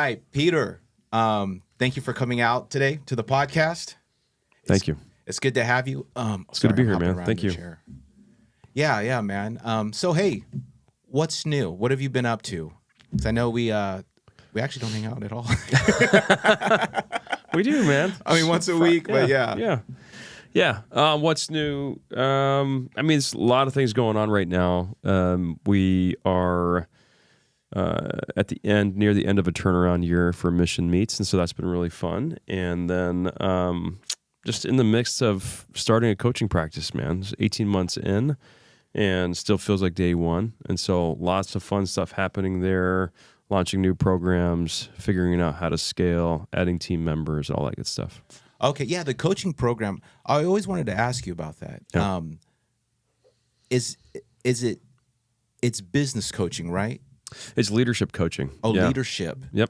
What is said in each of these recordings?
right, Peter. Thank you for coming out today to the podcast. Thank you. It's good to have you. It's good to be here, man. Thank you. Chair. Yeah, man. So hey, what's new? What have you been up to? Because I know we actually don't hang out at all. We do, man. I mean, once a week, but yeah. What's new? I mean, there's a lot of things going on right now. We are near the end of a turnaround year for Mission Meets, and so that's been really fun. And then just in the midst of starting a coaching practice, man. It's 18 months in, and still feels like day one. And so lots of fun stuff happening there. Launching new programs, figuring out how to scale, adding team members, all that good stuff. Okay, yeah, the coaching program. I always wanted to ask you about that. Yeah. It's business coaching, right? It's leadership coaching. Oh, yeah. Leadership. Yep.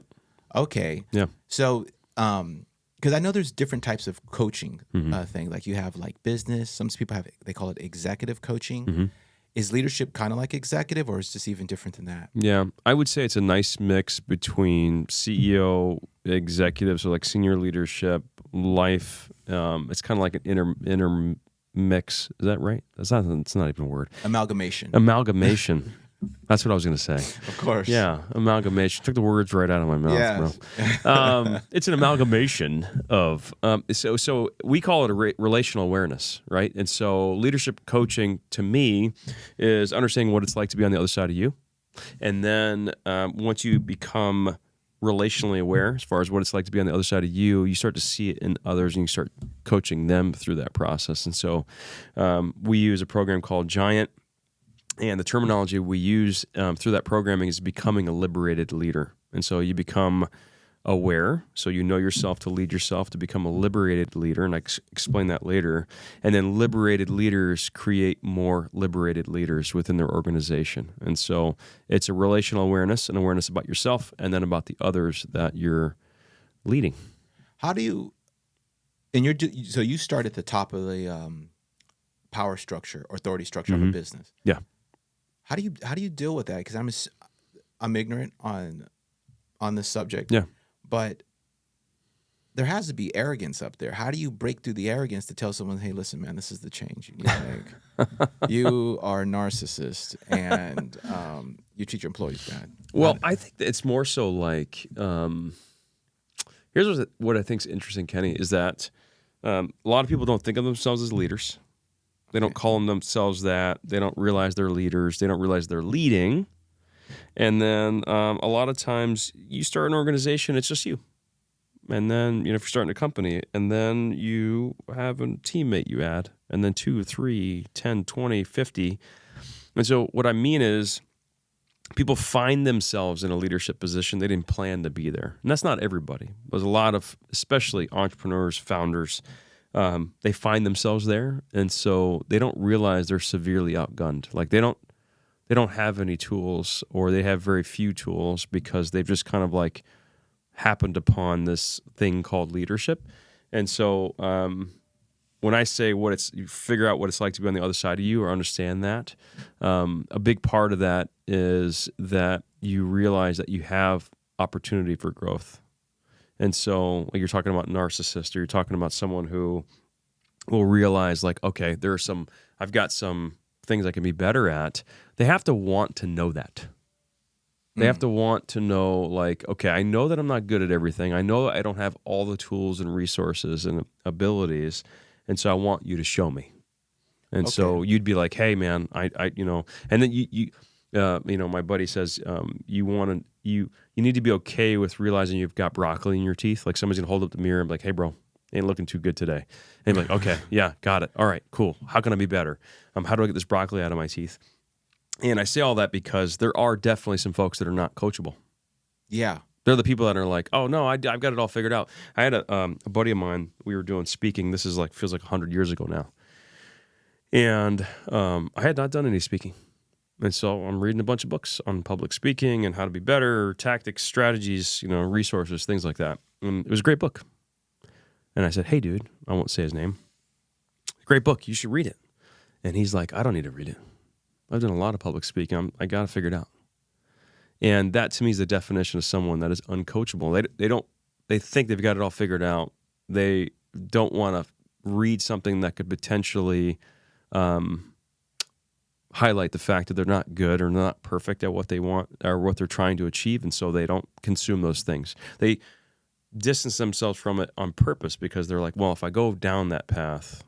Okay. Yeah. So, because I know there's different types of coaching thing. Like you have like business. Some people they call it executive coaching. Mm-hmm. Is leadership kind of like executive, or is this even different than that? Yeah, I would say it's a nice mix between CEO, executives, so like senior leadership, life. It's kind of like an inner mix. Is that right? It's not even a word. Amalgamation. That's what I was going to say. Of course. Yeah, amalgamation. Took the words right out of my mouth, Yes. bro. It's an amalgamation of so we call it a relational awareness, right? And so leadership coaching to me is understanding what it's like to be on the other side of you, and then once you become relationally aware as far as what it's like to be on the other side of you, you start to see it in others, and you start coaching them through that process. And so we use a program called Giant. And the terminology we use through that programming is becoming a liberated leader. And so you become aware, so you know yourself to lead yourself, to become a liberated leader, and I explain that later. And then liberated leaders create more liberated leaders within their organization. And so it's a relational awareness, an awareness about yourself, and then about the others that you're leading. How do you, so you start at the top of the power structure or authority structure of a business. Yeah. How do you deal with that? Because I'm ignorant on this subject. Yeah. But there has to be arrogance up there. How do you break through the arrogance to tell someone, "Hey, listen, man, this is the change you need to make. You are a narcissist, and you treat your employees bad." Well, I think that it's more so like here's what I think is interesting, Kenny, is that a lot of people don't think of themselves as leaders. They don't call themselves that. They don't realize they're leaders. They don't realize they're leading. And then a lot of times you start an organization, it's just you. And then, if you're starting a company, and then you have a teammate you add, and then 2, 3, 10, 20, 50. And so what I mean is people find themselves in a leadership position. They didn't plan to be there. And that's not everybody. There's a lot of, especially entrepreneurs, founders, they find themselves there, and so they don't realize they're severely outgunned. Like they don't have any tools, or they have very few tools because they've just kind of like happened upon this thing called leadership. And so when I say you figure out what it's like to be on the other side of you, or understand that, a big part of that is that you realize that you have opportunity for growth. And so like you're talking about narcissist, or you're talking about someone who will realize like, okay, I've got some things I can be better at. They have to want to know that. They have to want to know like, okay, I know that I'm not good at everything. I know I don't have all the tools and resources and abilities. And so I want you to show me. And so you'd be like, hey man, I and then you my buddy says, you need to be okay with realizing you've got broccoli in your teeth. Like somebody's gonna hold up the mirror and be like, hey bro, ain't looking too good today. And you're like, okay, yeah, got it. All right, cool. How can I be better? How do I get this broccoli out of my teeth? And I say all that because there are definitely some folks that are not coachable. Yeah. They're the people that are like, oh no, I've got it all figured out. I had a buddy of mine, we were doing speaking. This is feels like 100 years ago now. And I had not done any speaking. And so I'm reading a bunch of books on public speaking and how to be better, tactics, strategies, resources, things like that. And it was a great book. And I said, hey, dude, I won't say his name. Great book. You should read it. And he's like, I don't need to read it. I've done a lot of public speaking. I got to figure it out. And that to me is the definition of someone that is uncoachable. They think they've got it all figured out. They don't want to read something that could potentially highlight the fact that they're not good or not perfect at what they want or what they're trying to achieve, and so they don't consume those things. They distance themselves from it on purpose because they're like, well, if I go down that path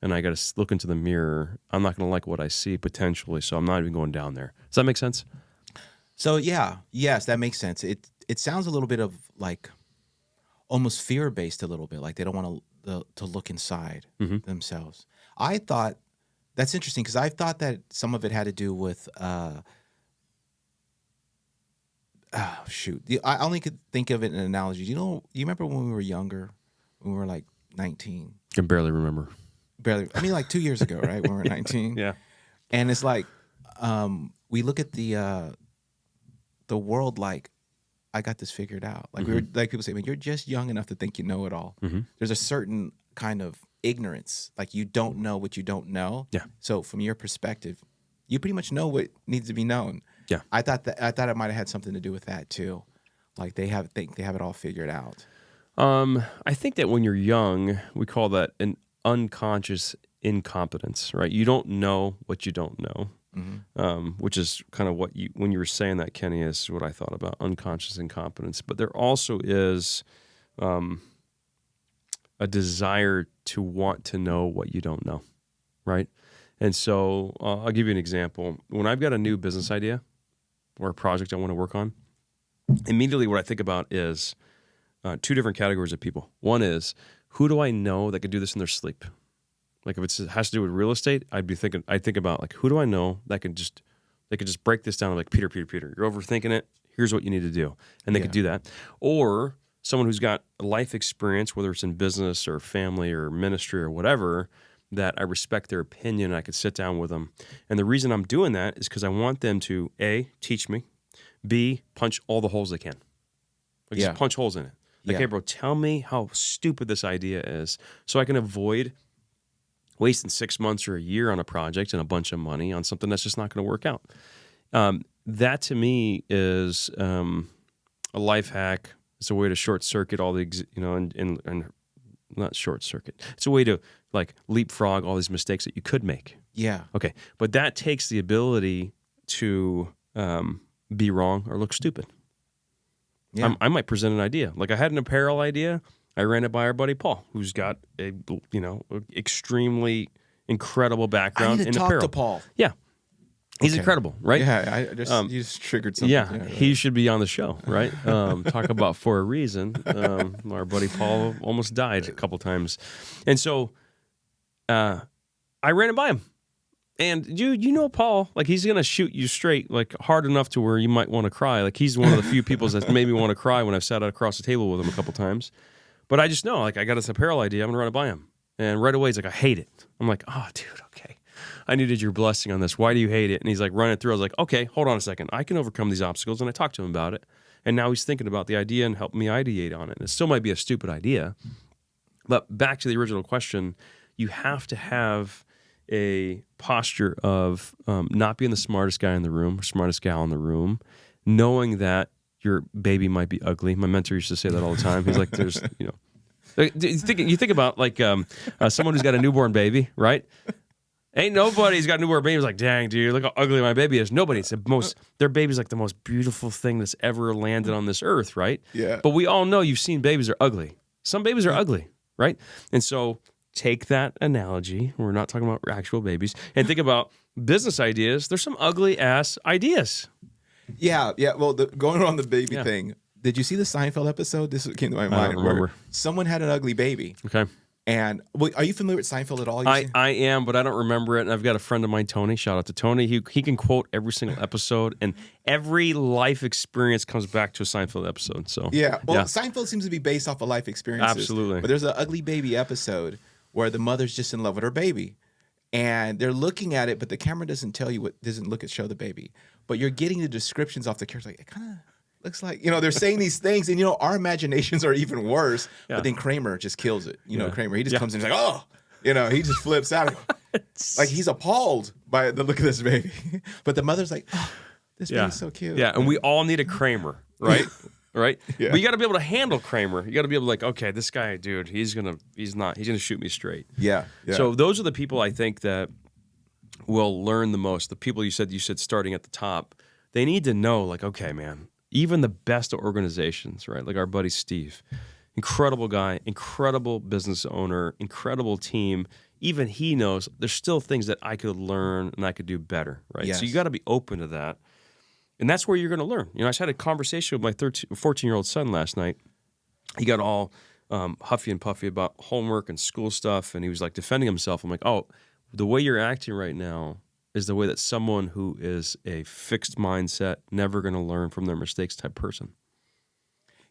and I got to look into the mirror, I'm not going to like what I see potentially, so I'm not even going down there. Does that make sense? So yes, that makes sense. It sounds a little bit of like almost fear-based a little bit, like they don't want to look inside themselves. I thought that's interesting because I thought that some of it had to do with I only could think of it in an analogy. You remember when we were younger, when we were like 19? I can barely remember. Barely. I mean, like 2 years ago, right? When we were 19. Yeah. And it's like we look at the world like, I got this figured out. Like we were, like people say, man, you're just young enough to think you know it all. There's a certain kind of ignorance, like you don't know what you don't know. Yeah. So from your perspective, you pretty much know what needs to be known. Yeah. I thought it might have had something to do with that too. Like they think they have it all figured out. I think that when you're young, we call that an unconscious incompetence, right? You don't know what you don't know. Which is kind of when you were saying that, Kenny, is what I thought about unconscious incompetence. But there also is a desire to want to know what you don't know, right? And so I'll give you an example. When I've got a new business idea or a project I want to work on, immediately what I think about is two different categories of people. One is, who do I know that could do this in their sleep? Like if it has to do with real estate, I think about like, who do I know that could just break this down like, Peter, you're overthinking it. Here's what you need to do. And they could do that. Or someone who's got life experience, whether it's in business or family or ministry or whatever, that I respect their opinion and I could sit down with them. And the reason I'm doing that is because I want them to A, teach me, B, punch all the holes they can. Like just punch holes in it. Like, hey, bro, tell me how stupid this idea is so I can avoid wasting 6 months or a year on a project and a bunch of money on something that's just not going to work out. That to me is a life hack. It's a way to short circuit all the, and not short circuit. It's a way to like leapfrog all these mistakes that you could make. Yeah. Okay. But that takes the ability to be wrong or look stupid. Yeah. I might present an idea. Like I had an apparel idea. I ran it by our buddy Paul, who's got a extremely incredible background in apparel. I need to talk to Paul. Yeah, he's incredible, right? Yeah, you just triggered something. Yeah, he should be on the show, right? Talk about for a reason. Our buddy Paul almost died a couple times, and so I ran it by him. And you know Paul, like he's gonna shoot you straight, like hard enough to where you might want to cry. Like he's one of the few people that made me want to cry when I've sat across the table with him a couple times. But I just know, like, I got this apparel idea. I'm going to run it by him. And right away, he's like, I hate it. I'm like, oh, dude, okay. I needed your blessing on this. Why do you hate it? And he's like, run it through. I was like, okay, hold on a second. I can overcome these obstacles. And I talked to him about it. And now he's thinking about the idea and helped me ideate on it. And it still might be a stupid idea. But back to the original question, you have to have a posture of not being the smartest guy in the room or smartest gal in the room, knowing that your baby might be ugly. My mentor used to say that all the time. He's like, there's, you think about like someone who's got a newborn baby, right? Ain't nobody's got a newborn baby. It's like, dang, dude, look how ugly my baby is. Nobody. It's their baby's like the most beautiful thing that's ever landed on this earth, right? Yeah. But we all know you've seen babies are ugly. Some babies are ugly, right? And so take that analogy. We're not talking about actual babies. And think about business ideas. There's some ugly ass ideas. Yeah. Well, going on the baby thing, did you see the Seinfeld episode? This came to my mind where someone had an ugly baby. Okay. And are you familiar with Seinfeld at all? I am, but I don't remember it. And I've got a friend of mine, Tony. Shout out to Tony. He can quote every single episode, and every life experience comes back to a Seinfeld episode. So Seinfeld seems to be based off of life experiences. Absolutely. But there's an ugly baby episode where the mother's just in love with her baby. And they're looking at it, but the camera doesn't show the baby. But you're getting the descriptions off the character. Like, it kind of looks like, they're saying these things, and, our imaginations are even worse. Yeah. But then Kramer just kills it. Kramer, he just comes in and he's like, oh, he just flips out. Like, he's appalled by the look of this baby. But the mother's like, oh, This Yeah. baby's so cute. Yeah, and we all need a Kramer, right? Right? Yeah. But you got to be able to handle Kramer. You got to be able to like, okay, this guy, dude, he's gonna shoot me straight. Yeah. Yeah. So those are the people I think that will learn the most. The people you said starting at the top, they need to know like, okay, man, even the best organizations, right? Like our buddy Steve, incredible guy, incredible business owner, incredible team. Even he knows there's still things that I could learn and I could do better, right? Yes. So you got to be open to that. And that's where you're going to learn. You know, I just had a conversation with my 14-year-old son last night. He got all huffy and puffy about homework and school stuff, and he was like defending himself. I'm like, oh, the way you're acting right now is the way that someone who is a fixed mindset, never going to learn from their mistakes type person.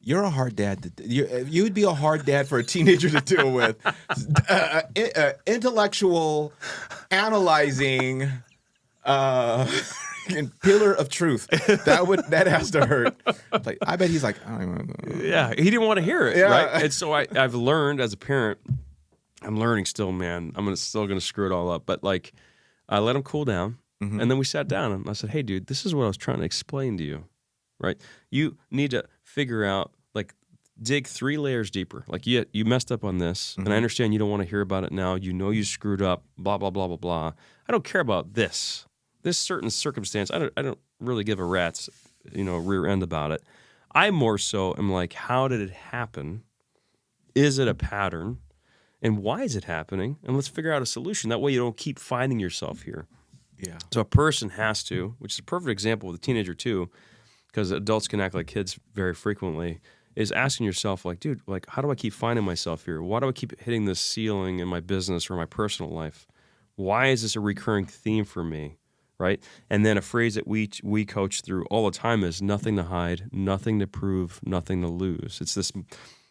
You're a hard dad. You would be a hard dad for a teenager to deal with. Intellectual, analyzing, and pillar of truth. That has to hurt. Like, I bet he's like, I don't even know. Yeah, he didn't want to hear it, Yeah. right? And so I've learned as a parent, I'm learning still, man. I'm still gonna screw it all up, but like, I let him cool down, and then we sat down and I said, hey, dude, this is what I was trying to explain to you, right? You need to figure out, like, dig 3 layers deeper. Like, you messed up on this, and I understand you don't want to hear about it now. You know you screwed up, blah, blah, blah, blah, blah. I don't care about this certain circumstance. I don't really give a rat's, rear end about it. I more so am like, how did it happen? Is it a pattern? And why is it happening? And let's figure out a solution. That way you don't keep finding yourself here. Yeah. So a person has to, which is a perfect example with a teenager too, because adults can act like kids very frequently, is asking yourself like, dude, like, how do I keep finding myself here? Why do I keep hitting this ceiling in my business or my personal life? Why is this a recurring theme for me? Right? And then a phrase that we coach through all the time is nothing to hide, nothing to prove, nothing to lose. It's this,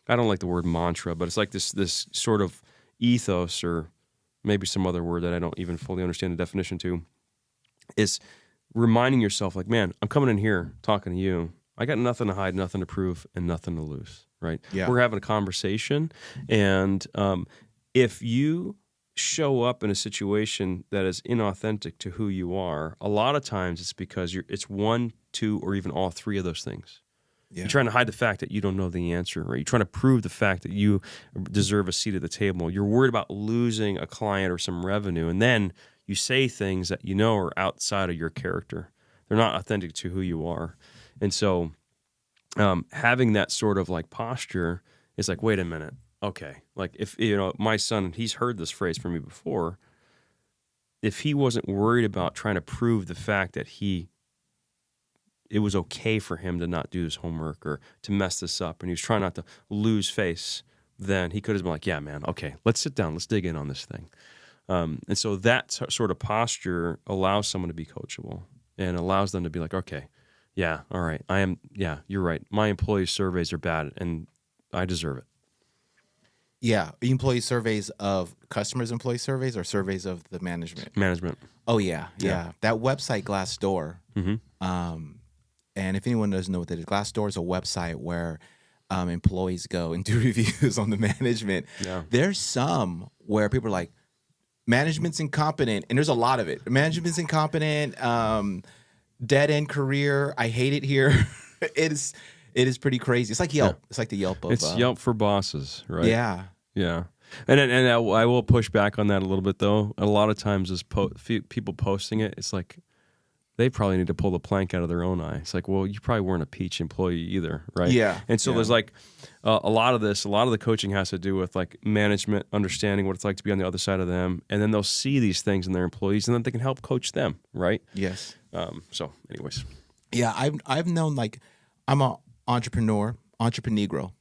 I don't like the word mantra, but it's like this sort of ethos, or maybe some other word that I don't even fully understand the definition to, is reminding yourself like, man, I'm coming in here talking to you. I got nothing to hide, nothing to prove, and nothing to lose, right? Yeah. We're having a conversation, and if you show up in a situation that is inauthentic to who you are, a lot of times it's because it's 1, 2, or even all 3 of those things. Yeah. You're trying to hide the fact that you don't know the answer, right? You're trying to prove the fact that you deserve a seat at the table. You're worried about losing a client or some revenue, and then you say things that you know are outside of your character. They're not authentic to who you are. And so having that sort of like posture is like, wait a minute. Okay, like if, my son, he's heard this phrase from me before. If he wasn't worried about trying to prove the fact that it was okay for him to not do his homework or to mess this up, and he was trying not to lose face, then he could have been like, yeah, man, okay, let's sit down, let's dig in on this thing. And so that sort of posture allows someone to be coachable and allows them to be like, okay, yeah, all right, you're right. My employee surveys are bad and I deserve it. Yeah. Employee surveys of customers' employee surveys or surveys of the management? Management. Oh, yeah. That website, Glassdoor. And if anyone doesn't know what that is, Glassdoor is a website where employees go and do reviews on the management. Yeah. There's some where people are like, management's incompetent, and there's a lot of it. Management's incompetent, dead-end career, I hate it here. It is pretty crazy. It's like Yelp. Yeah. It's like the Yelp of... It's Yelp for bosses, right? Yeah. Yeah. And I will push back on that a little bit, though. A lot of times as people posting it, it's like they probably need to pull the plank out of their own eye. It's like, well, you probably weren't a peach employee either, right? Yeah. And so there's like a lot of the coaching has to do with like management understanding what it's like to be on the other side of them. And then they'll see these things in their employees, and then they can help coach them, right? Yes. So anyways. Yeah, I've known, like, I'm an entrepreneur, entreprenegro.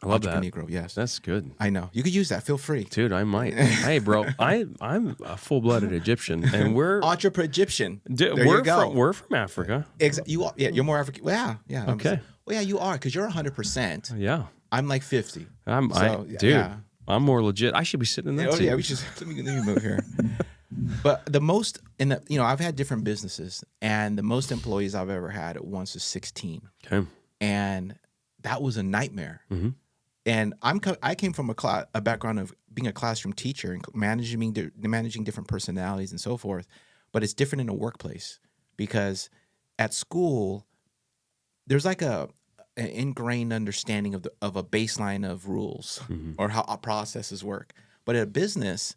I love that. Entreprenegro, yes. That's good. I know. You could use that. Feel free. Dude, I might. Hey, bro, I'm a full-blooded Egyptian, and we're Egyptian. There you go. We're from Africa. You are. Yeah, you're more African. Well, yeah. Okay. Well, yeah, you are, because you're 100%. Yeah. I'm like 50. Dude, yeah. I'm more legit. I should be sitting in that seat. Yeah, we should. Let me move here. But the most, I've had different businesses, and the most employees I've ever had at once was 16. Okay. And that was a nightmare. Mm-hmm. And I came from a background of being a classroom teacher and managing different personalities and so forth. But it's different in a workplace, because at school, there's like an ingrained understanding of a baseline of rules or how processes work. But at a business,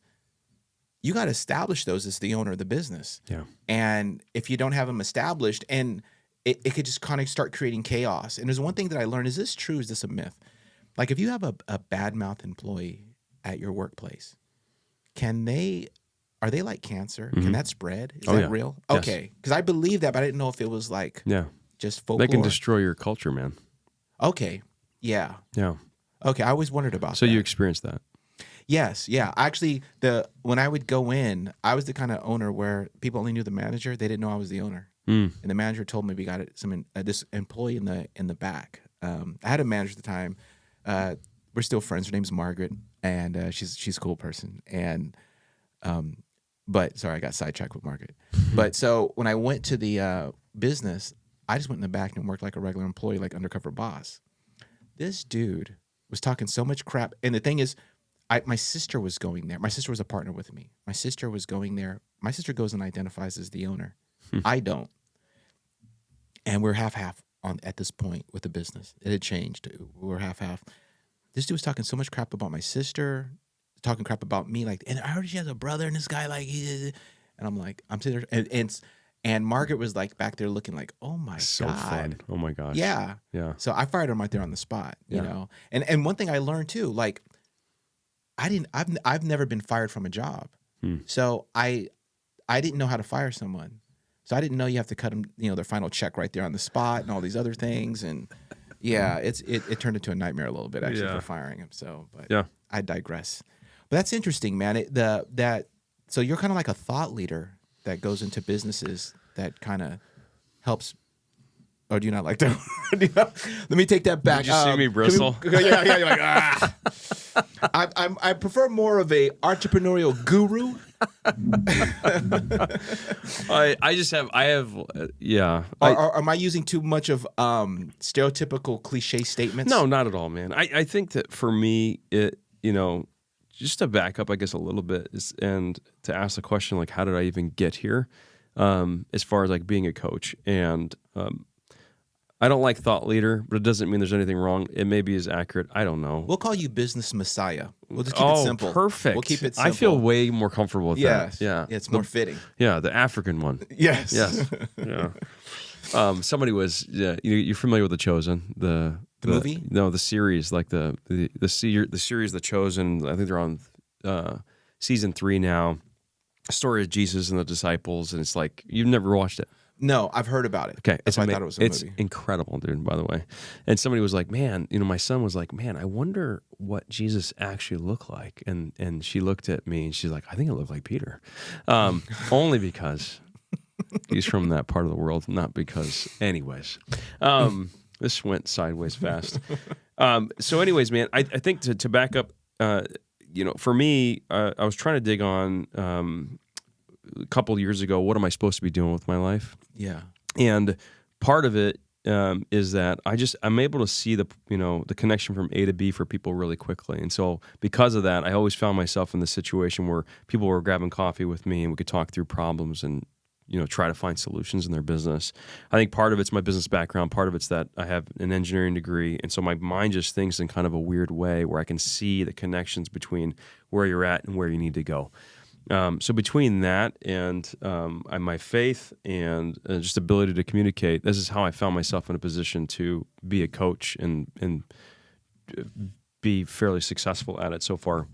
you got to establish those as the owner of the business. Yeah. And if you don't have them established, and it could just kind of start creating chaos. And there's one thing that I learned: is this true? Is this a myth? Like, if you have a bad mouth employee at your workplace, are they like cancer? Can that spread? Is that real? Yes. Okay. Because I believe that, but I didn't know if it was like just folklore. They can destroy your culture, man. Okay. Yeah. Yeah. Okay. I always wondered about So that. you experienced that? Yes. Yeah. Actually, when I would go in, I was the kind of owner where people only knew the manager. They didn't know I was the owner. And the manager told me we got this employee in the back. I had a manager at the time. We're still friends. Her name's Margaret, and she's a cool person. And but sorry, I got sidetracked with Margaret. But so when I went to the business, I just went in the back and worked like a regular employee, like undercover boss. This dude was talking so much crap, and the thing is, my sister was going there. My sister was a partner with me. My sister was going there. My sister goes and identifies as the owner. I don't. And we're half-half at this point with the business. It had changed. We were half-half. This dude was talking so much crap about my sister, talking crap about me. Like, and I heard she has a brother, and this guy, like, and I'm like, I'm sitting there, and Margaret was like back there looking like, oh my So God. fun. Oh my gosh. Yeah. Yeah. So I fired him right there on the spot, you Yeah. know. And one thing I learned too, like, I've never been fired from a job. So I didn't know how to fire someone. So I didn't know you have to cut them, you know, their final check right there on the spot and all these other things. And yeah, it turned into a nightmare a little bit actually for firing him. So, but Yeah. I digress. But that's interesting, man. So you're kind of like a thought leader that goes into businesses that kind of helps. Or do you not like that? Let me take that back. Did you see me bristle? Yeah. You're like, ah. I prefer more of a entrepreneurial guru. Or am I using too much of stereotypical cliche statements? No, not at all, man. I think that for me, just to back up, I guess, a little bit and to ask the question, like, how did I even get here? As far as like being a coach, and I don't like thought leader, but it doesn't mean there's anything wrong. It maybe is accurate. I don't know. We'll call you business messiah. We'll just keep it simple. Perfect. We'll keep it simple. I feel way more comfortable with that. Yeah. It's more fitting. Yeah, the African one. Yes. Yes. Yeah. Somebody was, you're familiar with The Chosen, the movie? No, the series, like the series The Chosen. I think they're on season 3 now. Story of Jesus and the disciples, and it's like, you've never watched it. No, I've heard about it. Okay, That's why I thought it was a it's movie. incredible, dude. By the way, and somebody was like, "Man, my son was like, man, I wonder what Jesus actually looked like." And she looked at me and she's like, "I think it looked like Peter," only because he's from that part of the world, not because. Anyways, this went sideways fast. So, anyways, man, I think to back up, for me, I was trying to dig on. A couple years ago, what am I supposed to be doing with my life? Yeah. And part of it is that I'm able to see the connection from A to B for people really quickly. And so because of that, I always found myself in the situation where people were grabbing coffee with me and we could talk through problems and try to find solutions in their business. I think part of it's my business background. Part of it's that I have an engineering degree. And so my mind just thinks in kind of a weird way where I can see the connections between where you're at and where you need to go. So between that and my faith and just ability to communicate, this is how I found myself in a position to be a coach and be fairly successful at it so far.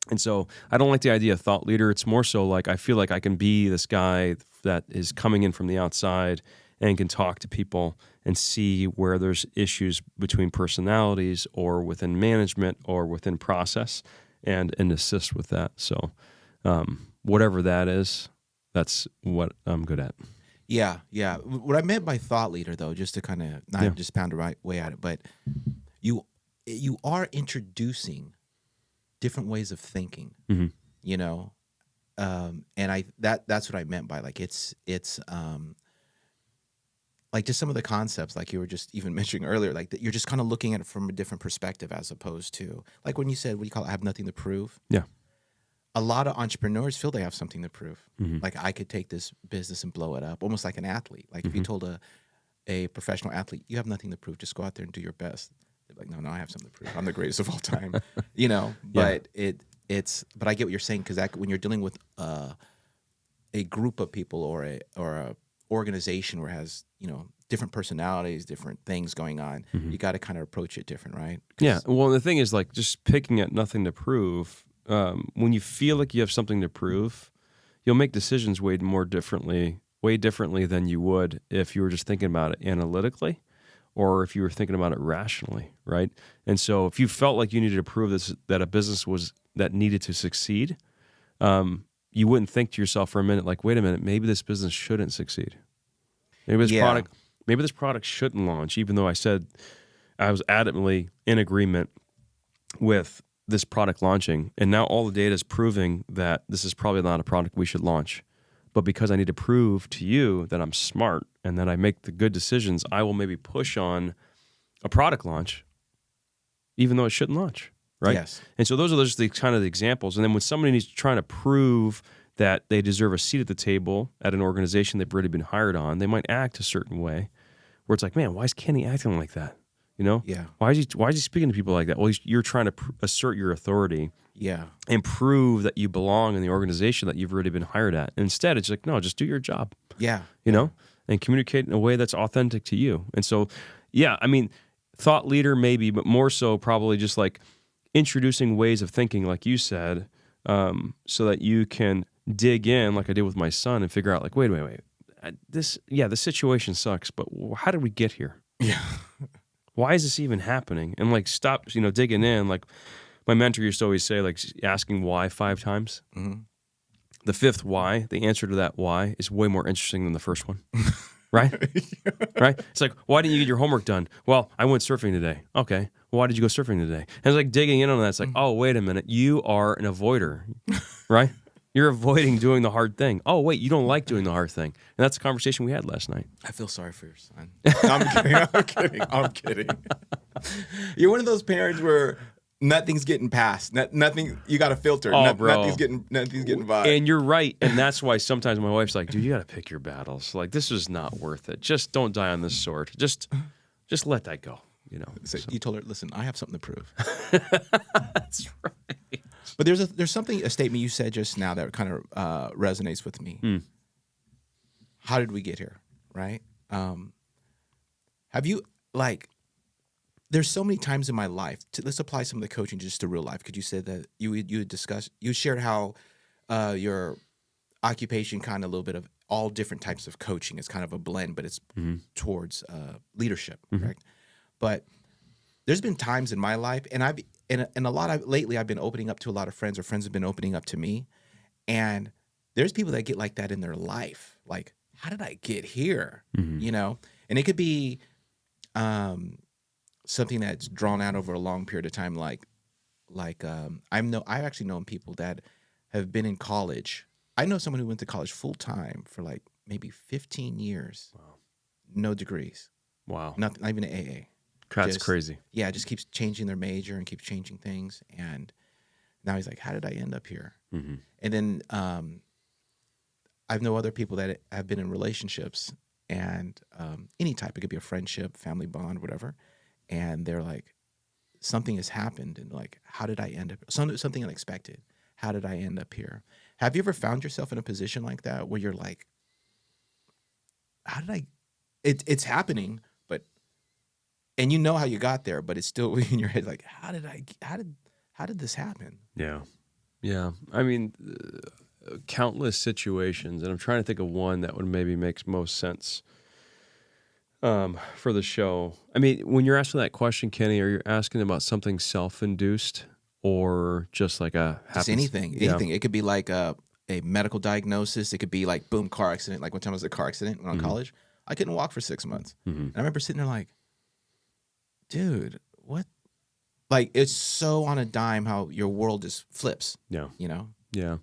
And so I don't like the idea of thought leader. It's more so like I feel like I can be this guy that is coming in from the outside and can talk to people and see where there's issues between personalities or within management or within process and assist with that. So whatever that is, that's what I'm good at. Yeah. What I meant by thought leader, though, just to kind of not just pound the right way at it, but you are introducing different ways of thinking, and that's what I meant by like it's like just some of the concepts, like you were just even mentioning earlier, like that you're just kind of looking at it from a different perspective as opposed to like when you said, what do you call it? I have nothing to prove. Yeah. a lot of entrepreneurs feel they have something to prove. Mhm. Like, I could take this business and blow it up, almost like an athlete. Like, if you Mhm. told a professional athlete, you have nothing to prove, just go out there and do your best. They're like, no, I have something to prove. I'm the greatest of all time, Yeah. but but I get what you're saying, because that when you're dealing with a group of people or a organization where it has, different personalities, different things going on, Mhm. you got to kind of approach it different, right? Yeah. Well, the thing is, like, just picking at nothing to prove. When you feel like you have something to prove, you'll make decisions way differently than you would if you were just thinking about it analytically, or if you were thinking about it rationally, right? And so, if you felt like you needed to prove that a business that needed to succeed, you wouldn't think to yourself for a minute, like, wait a minute, maybe this business shouldn't succeed. Maybe this Yeah. product shouldn't launch, even though I said I was adamantly in agreement with this product launching. And now all the data is proving that this is probably not a product we should launch. But because I need to prove to you that I'm smart and that I make the good decisions, I will maybe push on a product launch, even though it shouldn't launch, right? Yes. And so those are just the kind of the examples. And then when somebody's trying to prove that they deserve a seat at the table at an organization they've already been hired on, they might act a certain way where it's like, man, why is Kenny acting like that? Yeah. Why is he speaking to people like that? Well, you're trying to assert your authority Yeah. and prove that you belong in the organization that you've already been hired at. And instead, it's like, no, just do your job, Yeah. and communicate in a way that's authentic to you. And so, yeah, I mean, thought leader maybe, but more so probably just like introducing ways of thinking, like you said, so that you can dig in, like I did with my son, and figure out, like, wait. The situation sucks, but how did we get here? Yeah. Why is this even happening? And like, stop, digging in. Like my mentor used to always say, like, asking why 5 times. Mm-hmm. The 5th why, the answer to that why, is way more interesting than the first one. Right? Right? It's like, why didn't you get your homework done? Well, I went surfing today. Okay. Well, why did you go surfing today? And it's like digging in on that. It's like, oh, wait a minute. You are an avoider, right? You're avoiding doing the hard thing. Oh, wait, you don't like doing the hard thing. And that's the conversation we had last night. I feel sorry for your son. No, I'm kidding. You're one of those parents where nothing's getting passed. Nothing. You got to filter. Oh, bro. Nothing's getting by. And you're right. And that's why sometimes my wife's like, dude, you got to pick your battles. Like, this is not worth it. Just don't die on this sword. Just let that go. So you told her, listen, I have something to prove. That's right. But there's a statement you said just now that kind of resonates with me. How did we get here? Right? Have you, like, there's so many times in my life. Let's apply some of the coaching just to real life. Could you say that you shared how your occupation, kind of a little bit of all different types of coaching. It's kind of a blend, but it's towards leadership, correct? But there's been times in my life, and lately I've been opening up to a lot of friends, or friends have been opening up to me, and there's people that get like that in their life. Like, how did I get here? And it could be something that's drawn out over a long period of time. I've actually known people that have been in college. I know someone who went to college full time for like maybe 15 years. Wow. No degrees. Wow. Not even an AA. That's crazy. Yeah, just keeps changing their major and keeps changing things. And now he's like, how did I end up here? Mm-hmm. And then I've known other people that have been in relationships, and any type. It could be a friendship, family bond, whatever. And they're like, something has happened, and like, how did I end up? Something unexpected. How did I end up here? Have you ever found yourself in a position like that where you're like, how did I? It's happening, and you know how you got there, but it's still in your head. Like, how did this happen? Yeah. Yeah. I mean, countless situations, and I'm trying to think of one that would maybe make most sense for the show. I mean, when you're asking that question, Kenny, are you asking about something self-induced or just like just anything? It could be like a medical diagnosis. It could be like, boom, car accident. Like one time I was in a car accident when I was in college. I couldn't walk for 6 months. And I remember sitting there like, dude, what? Like, it's so on a dime how your world just flips. Yeah. Yeah.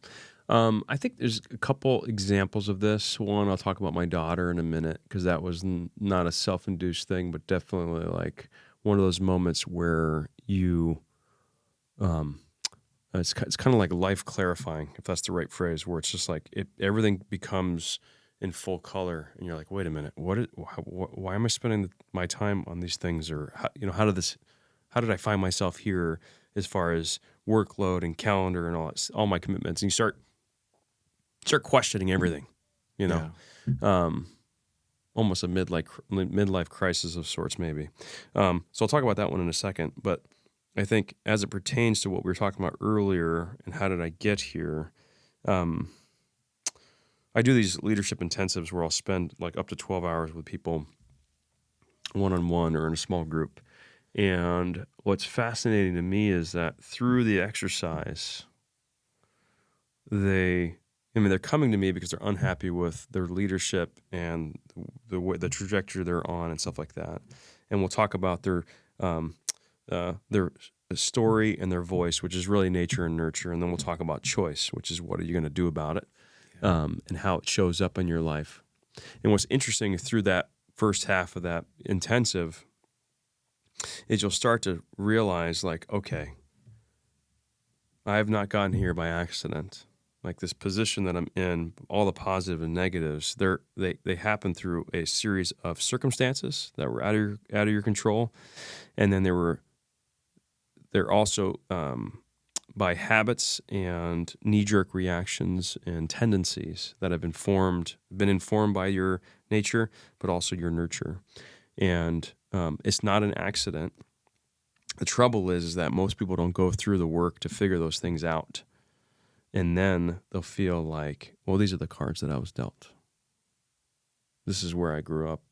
I think there's a couple examples of this. One, I'll talk about my daughter in a minute, because that was not a self-induced thing, but definitely like one of those moments where you it's kind of like life clarifying, if that's the right phrase, where it's just like everything becomes in full color, and you're like, wait a minute, why am I spending my time on these things, or how did I find myself here as far as workload and calendar and all my commitments, and you start questioning everything, you know. Yeah. Almost a midlife crisis of sorts, maybe. So I'll talk about that one in a second. But I think as it pertains to what we were talking about earlier and how did I get here, I do these leadership intensives where I'll spend like up to 12 hours with people one-on-one or in a small group. And what's fascinating to me is that through the exercise, they're coming to me because they're unhappy with their leadership and the trajectory they're on and stuff like that. And we'll talk about their story and their voice, which is really nature and nurture. And then we'll talk about choice, which is what are you going to do about it, and how it shows up in your life. And what's interesting through that first half of that intensive is you'll start to realize, like, okay, I have not gotten here by accident. Like this position that I'm in, all the positive and negatives, they happen through a series of circumstances that were out of your control, and then they're also by habits and knee-jerk reactions and tendencies that have been informed by your nature, but also your nurture, and it's not an accident. The trouble is that most people don't go through the work to figure those things out. And then they'll feel like, well, these are the cards that I was dealt. This is where I grew up.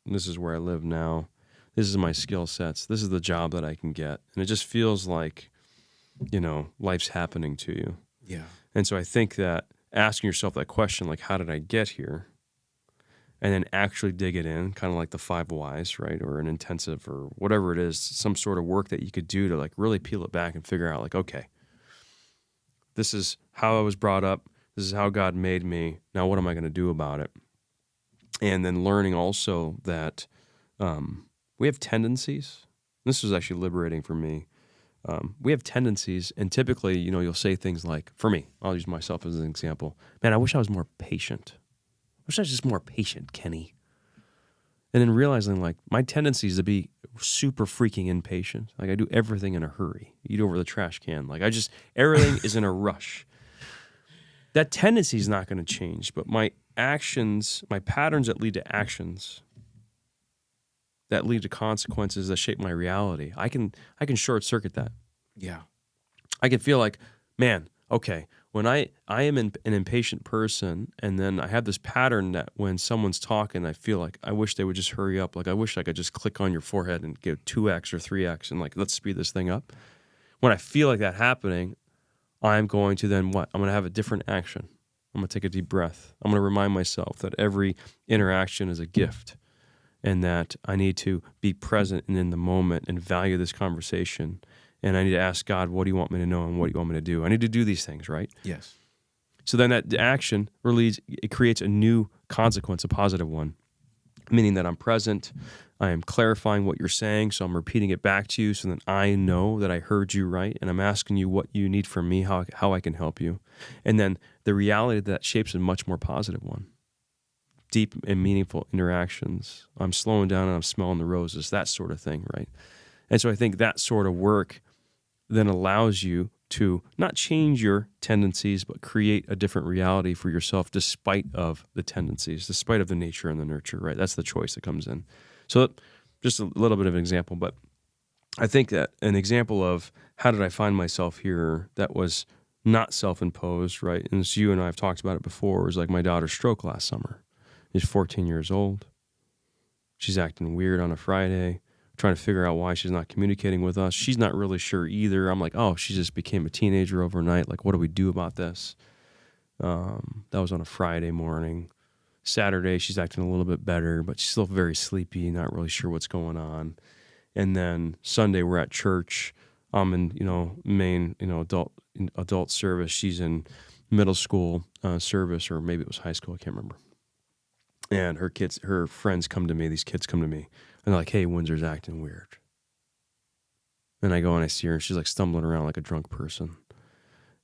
This is where I live now. This is my skill sets. This is the job that I can get. And it just feels like, life's happening to you. Yeah. And so I think that asking yourself that question, like, how did I get here? And then actually dig it in, kind of like the 5 whys, right? Or an intensive or whatever it is, some sort of work that you could do to like really peel it back and figure out like, okay, this is how I was brought up. This is how God made me. Now, what am I going to do about it? And then learning also that we have tendencies. This was actually liberating for me. We have tendencies, and typically, you'll say things like, for me, I'll use myself as an example. Man, I wish I was more patient. I wish I was just more patient, Kenny. And then realizing, like, my tendency is to be super freaking impatient. Like, I do everything in a hurry. Eat over the trash can. Like, everything is in a rush. That tendency is not going to change, but my actions, my patterns that lead to actions, that lead to consequences that shape my reality, I can short circuit that. Yeah. I can feel like, man, okay, when I am an impatient person, and then I have this pattern that when someone's talking, I feel like I wish they would just hurry up. Like, I wish I could just click on your forehead and give 2x or 3x and like, let's speed this thing up. When I feel like that happening, I'm going to then what? I'm going to have a different action. I'm going to take a deep breath. I'm going to remind myself that every interaction is a gift, and that I need to be present and in the moment and value this conversation. And I need to ask God, what do you want me to know and what do you want me to do? I need to do these things, right? Yes. So then that action it creates a new consequence, a positive one, meaning that I'm present, I am clarifying what you're saying, so I'm repeating it back to you so that I know that I heard you right, and I'm asking you what you need from me, how I can help you. And then the reality that shapes a much more positive one. Deep and meaningful interactions. I'm slowing down and I'm smelling the roses, that sort of thing, right? And so I think that sort of work then allows you to not change your tendencies, but create a different reality for yourself despite of the tendencies, despite of the nature and the nurture, right? That's the choice that comes in. So just a little bit of an example, but I think that an example of how did I find myself here that was not self-imposed, right? And as you and I have talked about it before, was like my daughter's stroke last summer. She's 14 years old. She's acting weird on a Friday, trying to figure out why she's not communicating with us. She's not really sure either. I'm like, oh, she just became a teenager overnight. Like, what do we do about this? That was on a Friday morning. Saturday, she's acting a little bit better, but she's still very sleepy, not really sure what's going on. And then Sunday, we're at church. I'm in, main, adult service. She's in middle school service, or maybe it was high school. I can't remember. And her friends come to me. These kids come to me, and they're like, "Hey, Windsor's acting weird." And I go and I see her, and she's like stumbling around like a drunk person.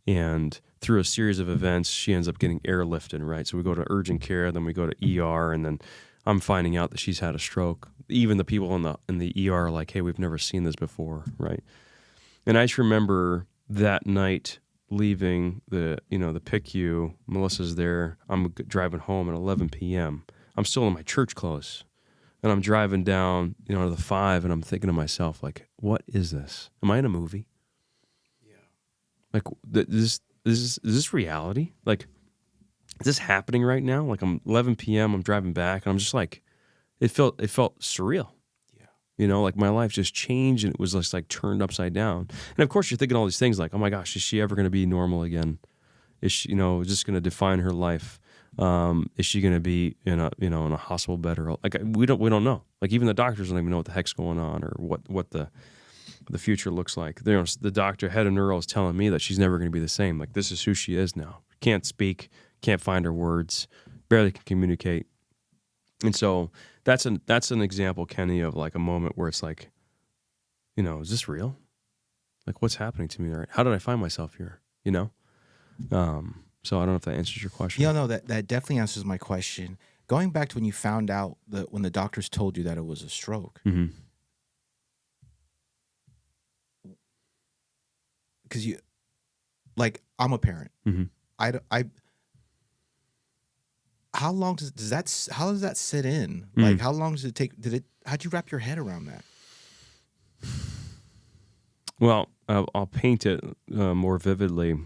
And through a series of events, she ends up getting airlifted, right? So we go to urgent care, then we go to ER, and then I'm finding out that she's had a stroke. Even the people in the ER are like, hey, we've never seen this before, right? And I just remember that night leaving the PICU. Melissa's there. I'm driving home at 11 p.m. I'm still in my church clothes. And I'm driving down, to the 5, and I'm thinking to myself, like, what is this? Am I in a movie? Yeah. Like, is this reality? Like, is this happening right now? Like, I'm 11 p.m., I'm driving back, and I'm just like, it felt surreal. Yeah. Like my life just changed, and it was just like turned upside down. And of course, you're thinking all these things like, oh my gosh, is she ever going to be normal again? Is she, is this going to define her life? Is she going to be in a hospital bed, or like we don't know. Like even the doctors don't even know what the heck's going on, or what the future looks like. The doctor, head of neuro, is telling me that she's never going to be the same. Like this is who she is now. Can't speak, can't find her words, barely can communicate. And so that's an example, Kenny, of like a moment where it's like, is this real? Like what's happening to me? Right? How did I find myself here? So I don't know if that answers your question. Yeah, no, that definitely answers my question. Going back to when you found out when the doctors told you that it was a stroke, Mm-hmm. because I'm a parent. Mm-hmm. How long does that sit in? Mm. Like, how long does it take? How'd you wrap your head around that? Well, I'll paint it more vividly.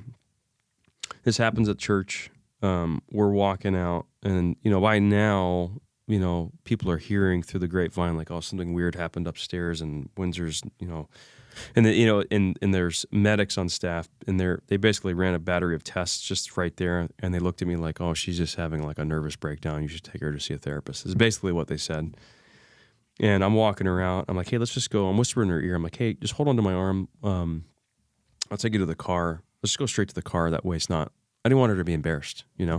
This happens at church. We're walking out, and by now, people are hearing through the grapevine like, oh, something weird happened upstairs, and Windsor's, and and there's medics on staff, and they basically ran a battery of tests just right there, and they looked at me like, oh, she's just having like a nervous breakdown. You should take her to see a therapist. Is basically what they said. And I'm walking around. I'm like, hey, let's just go. I'm whispering in her ear. I'm like, hey, just hold on to my arm. I'll take you to the car. Let's just go straight to the car. That way it's not, I didn't want her to be embarrassed, Yeah.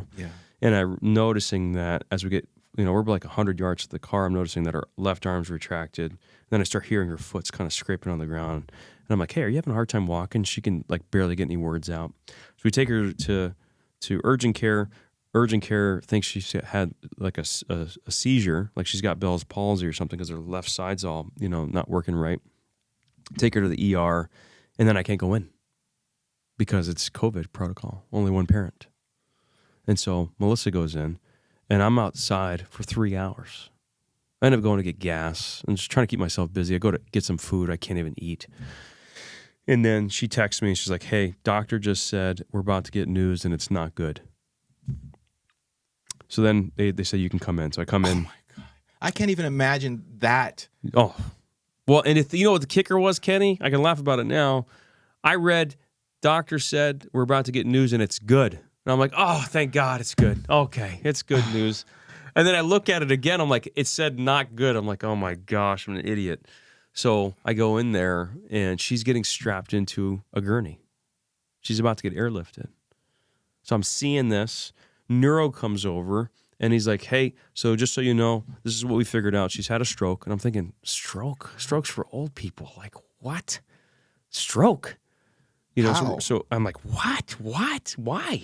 And I'm noticing that as we get, we're like 100 yards to the car, I'm noticing that her left arm's retracted. And then I start hearing her foot's kind of scraping on the ground. And I'm like, hey, are you having a hard time walking? She can like barely get any words out. So we take her to urgent care. Urgent care thinks she had like a seizure, like she's got Bell's palsy or something because her left side's all, not working right. Take her to the ER, and then I can't go in because it's COVID protocol, only one parent. And so Melissa goes in, and I'm outside for 3 hours. I end up going to get gas and just trying to keep myself busy. I go to get some food. I can't even eat. And then she texts me, and she's like, hey, doctor just said we're about to get news, and it's not good. So then they say you can come in. So I come in. Oh my God. I can't even imagine that. Oh. Well, and if you know what the kicker was, Kenny? I can laugh about it now. I read, doctor said we're about to get news and it's good. And I'm like, oh, thank God it's good. Okay, it's good news. And then I look at it again. I'm like, it said not good. I'm like, oh my gosh, I'm an idiot. So I go in there and she's getting strapped into a gurney. She's about to get airlifted. So I'm seeing this. Neuro comes over, and he's like, hey, so just so you know, this is what we figured out. She's had a stroke. And I'm thinking, stroke? Stroke's for old people. Like, what? Stroke? How? So I'm like, what? Why?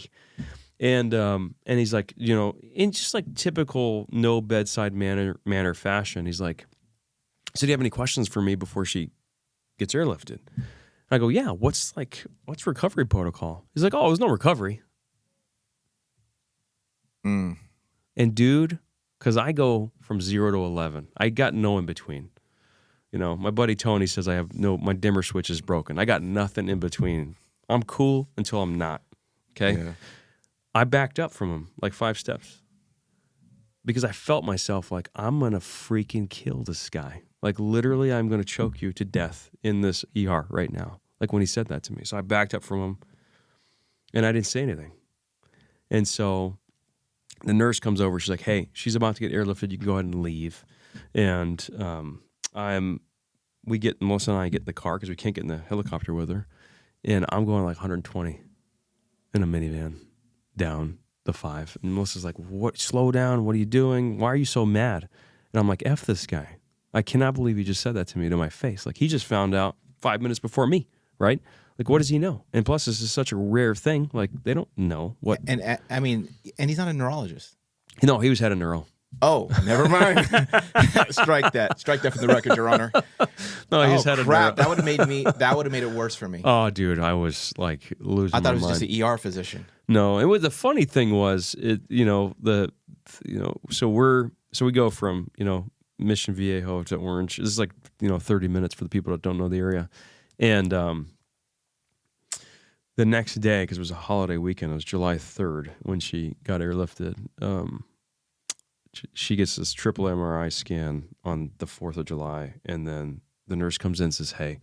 And he's like, in just like typical no bedside manner fashion, he's like, so do you have any questions for me before she gets airlifted? And I go, yeah, what's recovery protocol? He's like, oh, there's no recovery. Mm. And dude, because I go from 0 to 11, I got no in between. My buddy Tony says my dimmer switch is broken. I got nothing in between. I'm cool until I'm not. Okay. Yeah. I backed up from him like 5 steps because I felt myself like, I'm going to freaking kill this guy. Like literally, I'm going to choke you to death in this ER right now. Like when he said that to me. So I backed up from him and I didn't say anything. And so the nurse comes over. She's like, hey, she's about to get airlifted. You can go ahead and leave. And Melissa and I get in the car because we can't get in the helicopter with her. And I'm going like 120 in a minivan down the 5. And Melissa's like, what? Slow down. What are you doing? Why are you so mad? And I'm like, F this guy. I cannot believe he just said that to me to my face. Like he just found out 5 minutes before me, right? Like, what does he know? And plus, this is such a rare thing. Like, they don't know what. And I mean, and he's not a neurologist. No, he was head of neuro. Oh, never mind. Strike that. Strike that from the record, Your Honor. No, he's head of neuro. That would have made it worse for me. Oh, dude, I was like losing. I thought my it was mind. just an ER physician. No, and what the funny thing was, so we go from Mission Viejo to Orange. This is like 30 minutes for the people that don't know the area, and the next day, because it was a holiday weekend, it was July 3rd when she got airlifted. She gets this triple MRI scan on the 4th of July, and then the nurse comes in and says, "Hey,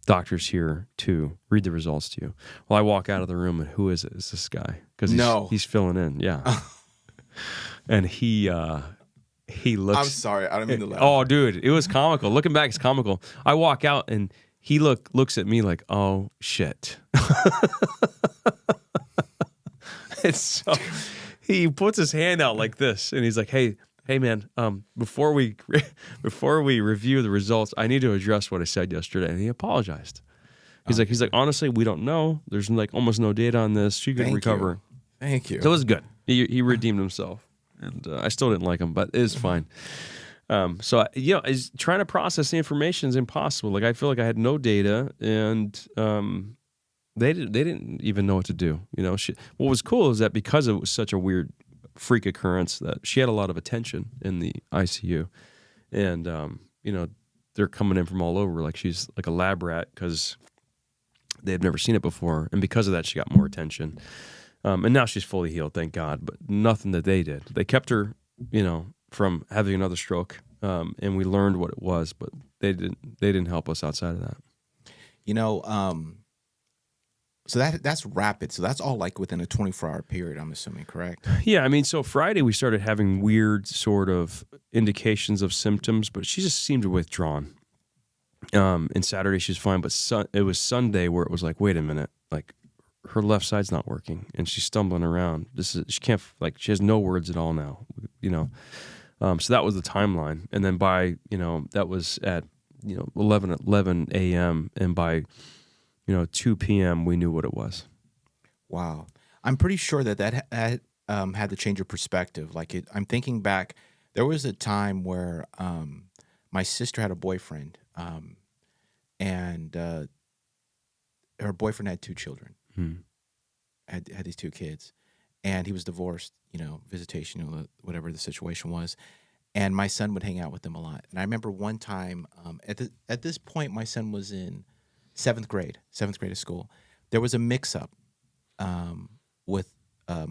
doctor's here to read the results to you." Well, I walk out of the room, and who is it? It's this guy, because he's filling in, yeah. And he looks. I'm sorry, I don't mean to laugh. Oh, dude, it was comical. Looking back, it's comical. I walk out, and he looks at me like, "Oh shit." It's so. He puts his hand out like this, and he's like, "Hey, man, before we review the results, I need to address what I said yesterday." And he apologized. He's like, honestly, we don't know. There's like almost no data on this. She could recover. Thank you. So it was good. He redeemed himself, and I still didn't like him, but it's fine. So is trying to process the information is impossible. Like, I feel like I had no data, and they didn't even know what to do. What was cool is that because it was such a weird freak occurrence, that she had a lot of attention in the ICU, and they're coming in from all over. Like, she's like a lab rat because they had never seen it before, and because of that, she got more attention. And now she's fully healed, thank God. But nothing that they did. They kept her, from having another stroke, and we learned what it was, but they didn't help us outside of that. So that's rapid. So that's all like within a 24-hour period, I'm assuming, correct? Yeah, I mean, so Friday we started having weird sort of indications of symptoms, but she just seemed withdrawn. And Saturday she's fine, but it was Sunday where it was like, wait a minute, like her left side's not working, and she's stumbling around. She can't, like, she has no words at all now, So that was the timeline, and then by that was at 11 a.m. and by 2 p.m. we knew what it was. Wow. I'm pretty sure that had to change your perspective. Like, I'm thinking back, there was a time where my sister had a boyfriend, and her boyfriend had 2 children, had these 2 kids, and he was divorced, visitation, whatever the situation was. And my son would hang out with them a lot. And I remember one time, at this point, my son was in 7th grade of school. There was a mix-up with there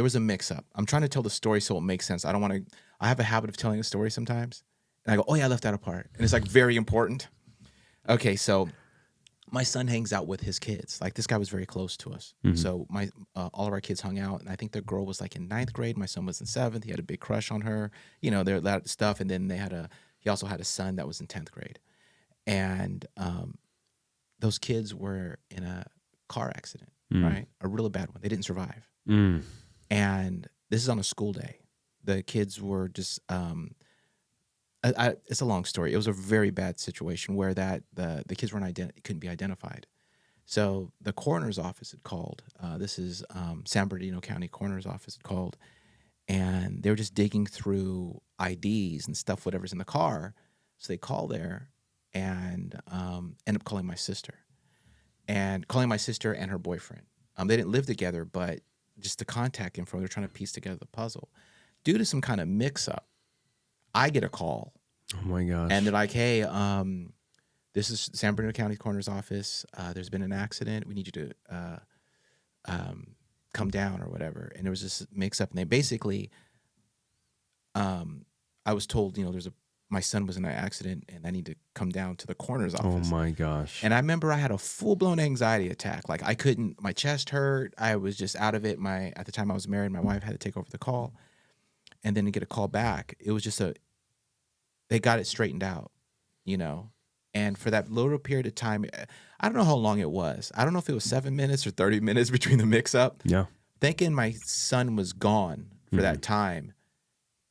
was a mix-up. I'm trying to tell the story so it makes sense. I have a habit of telling a story sometimes, and I go, "Oh yeah, I left that apart," and it's like very important. Okay, so my son hangs out with his kids. Like, this guy was very close to us. Mm-hmm. So all of our kids hung out, and I think the girl was like in 9th grade. My son was in 7th. He had a big crush on her. There that stuff, and then he also had a son that was in 10th grade. And those kids were in a car accident, right? A really bad one. They didn't survive. And this is on a school day. The kids were just it's a long story. It was a very bad situation where the kids couldn't be identified. So the coroner's office had called. This is San Bernardino County Coroner's office had called, and they were just digging through IDs and stuff, whatever's in the car. So they call there and end up calling my sister and her boyfriend. They didn't live together, but just the contact info, they're trying to piece together the puzzle. Due to some kind of mix-up, I get a call. Oh my gosh. And they're like, "Hey, this is San Bernardino County Coroner's office. There's been an accident. We need you to come down," or whatever. And there was this mix-up, and they basically, I was told, my son was in an accident, and I need to come down to the coroner's office. Oh my gosh. And I remember I had a full-blown anxiety attack. Like, my chest hurt. I was just out of it. At the time I was married, my wife had to take over the call. And then to get a call back, it was just they got it straightened out, And for that little period of time, I don't know how long it was. I don't know if it was 7 minutes or 30 minutes between the mix-up. Yeah. Thinking my son was gone for that time,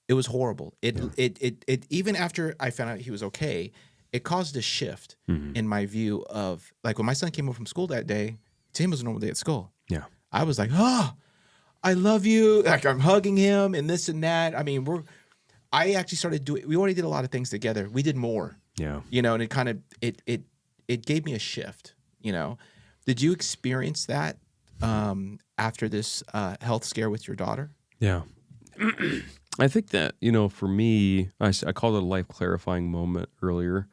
it was horrible. It even after I found out he was okay, it caused a shift Mhm. in my view of, like, when my son came home from school that day, to him it was a normal day at school. Yeah. I was like, oh, I love you. Like, I'm hugging him and this and that. I mean, I actually started doing, we already did a lot of things together. We did more, Yeah. and it kind of, it gave me a shift, Did you experience that after this health scare with your daughter? Yeah. I think that, for me, I called it a life clarifying moment earlier.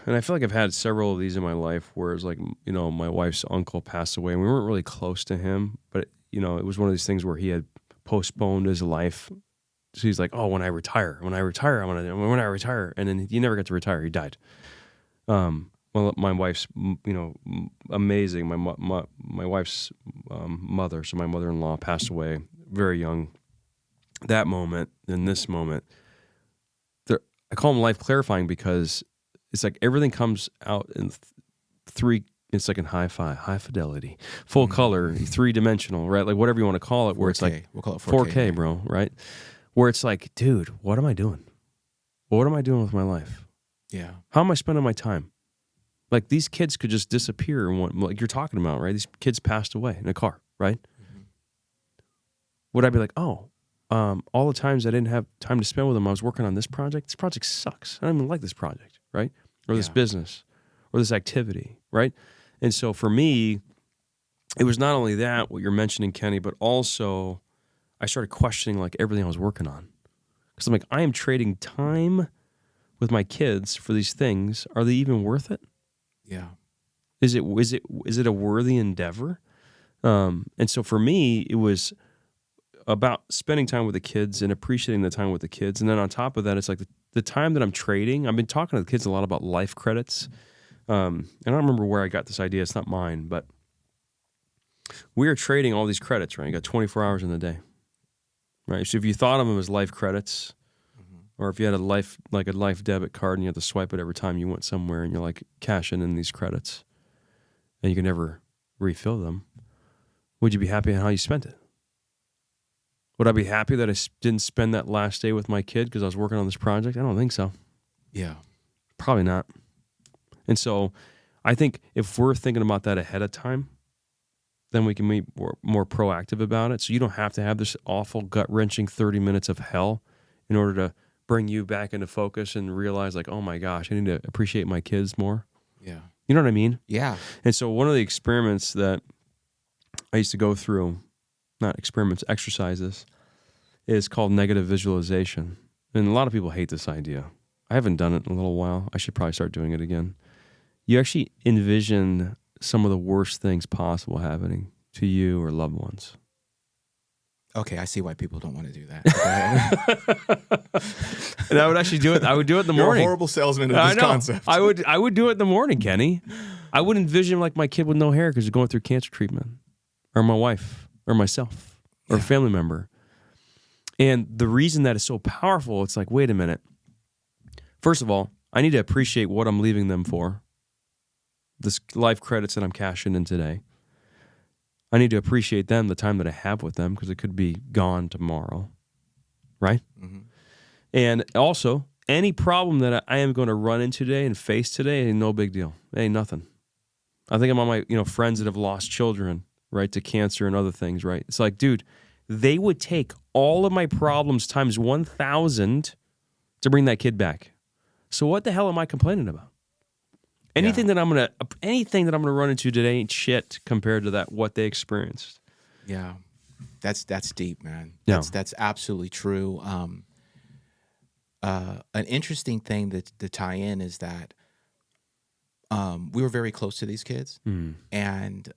And I feel like I've had several of these in my life where it's like, my wife's uncle passed away and we weren't really close to him, but, it was one of these things where he had postponed his life. So he's like, oh, when I retire, when I retire. And then he never got to retire. He died. Well, my wife's, amazing. My wife's mother, so my mother-in-law passed away very young. That moment and this moment, I call them life clarifying because it's like everything comes out in three. It's like in high fidelity, full color, 3-dimensional, right? Like whatever you want to call it. Where 4K. it's like We'll call it 4K, 4K, bro, right? Where it's like, dude, what am I doing? What am I doing with my life? Yeah. How am I spending my time? Like these kids could just disappear, like you're talking about, right? These kids passed away in a car, right? Mm-hmm. Would I be like, oh, all the times I didn't have time to spend with them, I was working on this project. This project sucks. I don't even like this project, right? Or this business, or this activity, right? And so for me, it was not only that, what you're mentioning, Kenny, but also I started questioning like everything I was working on. Because I'm like, I am trading time with my kids for these things. Are they even worth it? Yeah. Is it a worthy endeavor? And so for me, it was about spending time with the kids and appreciating the time with the kids. And then on top of that, it's like the time that I'm trading. I've been talking to the kids a lot about life credits. And I don't remember where I got this idea. It's not mine, but we are trading all these credits, right? You got 24 hours in the day, right? So if you thought of them as life credits, or if you had a life debit card and you had to swipe it every time you went somewhere and you're like cashing in these credits and you can never refill them, would you be happy on how you spent it? Would I be happy that I didn't spend that last day with my kid because I was working on this project? I don't think so. Yeah. Probably not. And so I think if we're thinking about that ahead of time, then we can be more proactive about it. So you don't have to have this awful, gut-wrenching 30 minutes of hell in order to bring you back into focus and realize like, oh my gosh, I need to appreciate my kids more. Yeah. You know what I mean? Yeah. And so one of the experiments that I used to go through, not experiments, exercises, is called negative visualization. And a lot of people hate this idea. I haven't done it in a little while. I should probably start doing it again. You actually envision some of the worst things possible happening to you or loved ones. Okay, I see why people don't want to do that. And I would actually do it. I would do it in the morning. You're a horrible salesman of this concept. I would do it in the morning, Kenny. I would envision like my kid with no hair because he's going through cancer treatment, or my wife, or myself, or a family member. And the reason that is so powerful, it's like, wait a minute. First of all, I need to appreciate what I'm leaving them for. This life credits that I'm cashing in today. I need to appreciate them, the time that I have with them, because it could be gone tomorrow, right? Mm-hmm. And also, any problem that I am going to run into today and face today ain't no big deal. It ain't nothing. I think I'm on my friends that have lost children, right, to cancer and other things, right? It's like, dude, they would take all of my problems times 1,000 to bring that kid back. So what the hell am I complaining about? Anything that I'm gonna run into today ain't shit compared to that what they experienced. Yeah, that's deep, man. Yeah. That's absolutely true. An interesting thing to tie in is that we were very close to these kids, and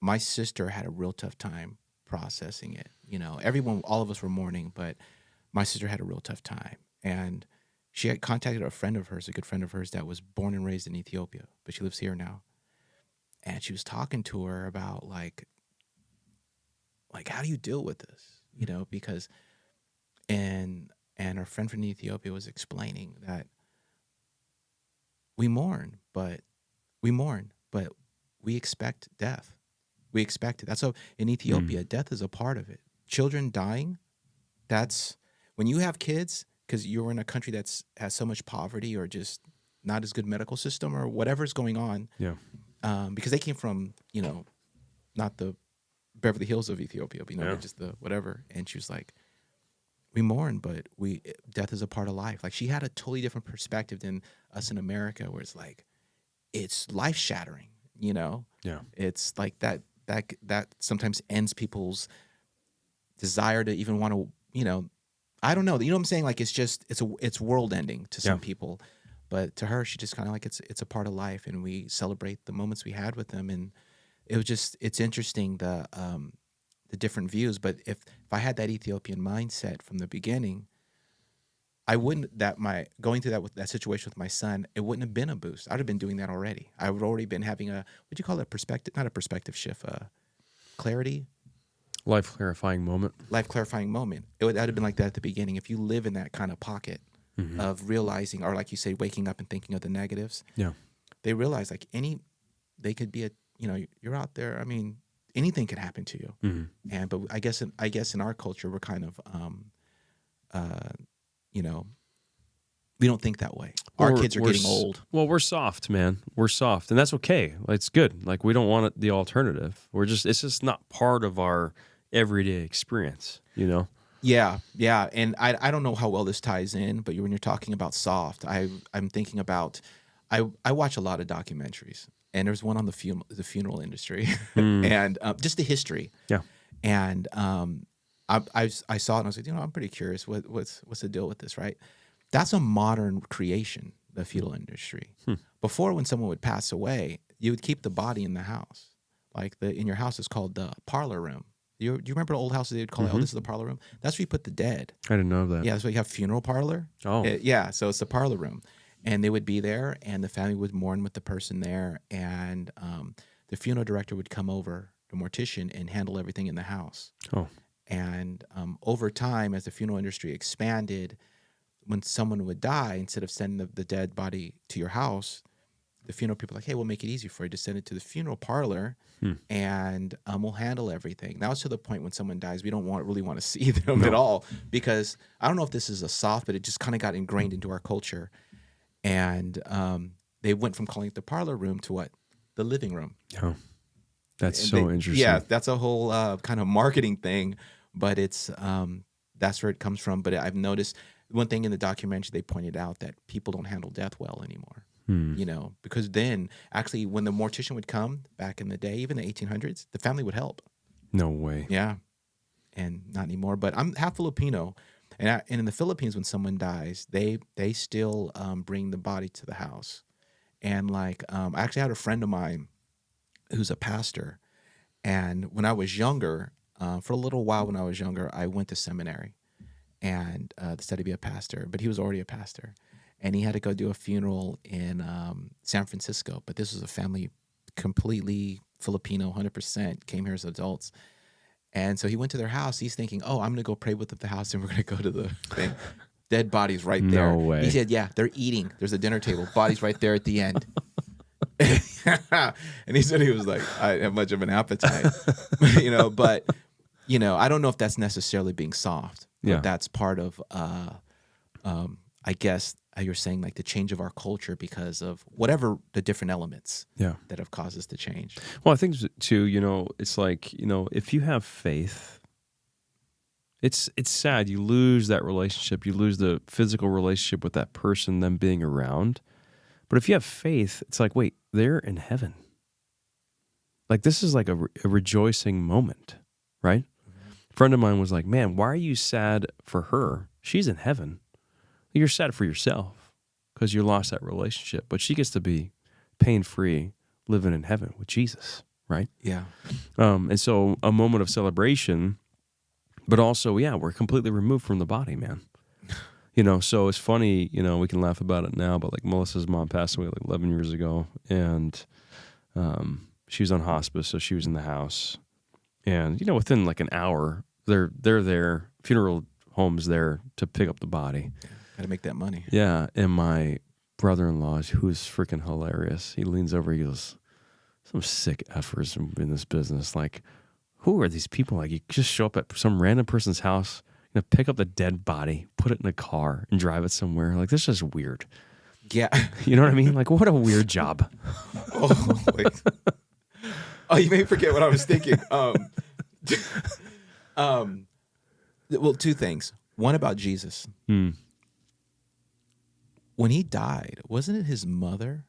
my sister had a real tough time processing it. All of us were mourning, but my sister had a real tough time, and she had contacted a friend of hers, a good friend of hers that was born and raised in Ethiopia, but she lives here now. And she was talking to her about like how do you deal with this? Because and her friend from Ethiopia was explaining that we mourn, but we expect death. We expect it. That's so in Ethiopia, death is a part of it. Children dying, that's when you have kids, because you're in a country has so much poverty or just not as good medical system or whatever's going on. Yeah. Because they came from, not the Beverly Hills of Ethiopia, but, Yeah. just the whatever. And she was like, we mourn, but death is a part of life. Like, she had a totally different perspective than us in America, where it's like, it's life shattering, Yeah. It's like that sometimes ends people's desire to even want to, I don't know. You know what I'm saying? Like, it's world ending to some people. But to her, she just kind of like, it's a part of life, and we celebrate the moments we had with them. And it's interesting, the different views. But if I had that Ethiopian mindset from the beginning, I wouldn't, going through that situation with my son, it wouldn't have been a boost. I'd have been doing that already. I would already been having what do you call it, not a perspective shift, clarity. Life clarifying moment. Life clarifying moment. That'd have been like that at the beginning. If you live in that kind of pocket of realizing, or like you say, waking up and thinking of the negatives. Yeah. They realize like they could be you're out there. I mean, anything could happen to you. But I guess in our culture, we're kind of, we don't think that way. Our kids are getting old. Well, we're soft, man. We're soft, and that's okay. It's good. Like, we don't want the alternative. It's just not part of our everyday experience, Yeah, yeah. And I don't know how well this ties in, but when you're talking about soft, I'm thinking about, I watch a lot of documentaries, and there's one on the funeral industry and just the history. Yeah. And I saw it and I was like, I'm pretty curious. What's the deal with this, right? That's a modern creation, the funeral industry. Before, when someone would pass away, you would keep the body in the house. Like in your house is called the parlor room. Do you remember the old houses? They would call it, this is the parlor room. That's where you put the dead. I didn't know that. Yeah, that's why you have funeral parlor. Oh. Yeah, so it's the parlor room. And they would be there, and the family would mourn with the person there. And the funeral director would come over, the mortician, and handle everything in the house. Oh. And over time, as the funeral industry expanded, when someone would die, instead of sending the dead body to your house, the funeral people were like, hey, we'll make it easy for you to send it to the funeral parlor, and we'll handle everything. Now it's to the point when someone dies, we don't really want to see them at all, because I don't know if this is a soft, but it just kind of got ingrained into our culture. And they went from calling it the parlor room to what? The living room. Oh, that's so interesting. Yeah, that's a whole kind of marketing thing, but it's that's where it comes from. But I've noticed one thing in the documentary, they pointed out that people don't handle death well anymore. Because then actually when the mortician would come back in the day, even the 1800s, the family would help. No way. Yeah, and not anymore. But I'm half Filipino. And in the Philippines, when someone dies, they still bring the body to the house. And like, I actually had a friend of mine who's a pastor. And when I was younger, for a little while when I was younger, I went to seminary and decided to be a pastor. But he was already a pastor. And he had to go do a funeral in San Francisco. But this was a family completely Filipino, 100%, came here as adults. And so he went to their house. He's thinking, oh, I'm going to go pray with the house, and we're going to go to the thing. Dead bodies right there. No way. He said, yeah, they're eating. There's a dinner table. Bodies right there at the end. And he said he was like, I didn't have much of an appetite. But, I don't know if that's necessarily being soft. Yeah. But that's part of, I guess, you're saying like the change of our culture because of whatever the different elements that have caused us to change. Well, I think too, it's like, if you have faith, it's sad. You lose that relationship. You lose the physical relationship with that person, them being around. But if you have faith, it's like, wait, they're in heaven. Like, this is like a rejoicing moment, right? A friend of mine was like, man, why are you sad for her? She's in heaven. You're sad for yourself because you lost that relationship, but she gets to be pain-free living in heaven with Jesus, right? Yeah. And so a moment of celebration, but also, we're completely removed from the body, man. So it's funny, we can laugh about it now, but like Melissa's mom passed away like 11 years ago, and she was on hospice, so she was in the house. And, within like an hour, they're there, funeral home's there to pick up the body. Got to make that money. Yeah, and my brother-in-law, who's freaking hilarious, he leans over, he goes, some sick effers in this business. Like, who are these people? Like, you just show up at some random person's house, pick up the dead body, put it in a car, and drive it somewhere. Like, this is weird. Yeah. You know what I mean? Like, what a weird job. Oh, wait. Oh, you may forget what I was thinking. Well, two things. One about Jesus. When he died, wasn't it his mother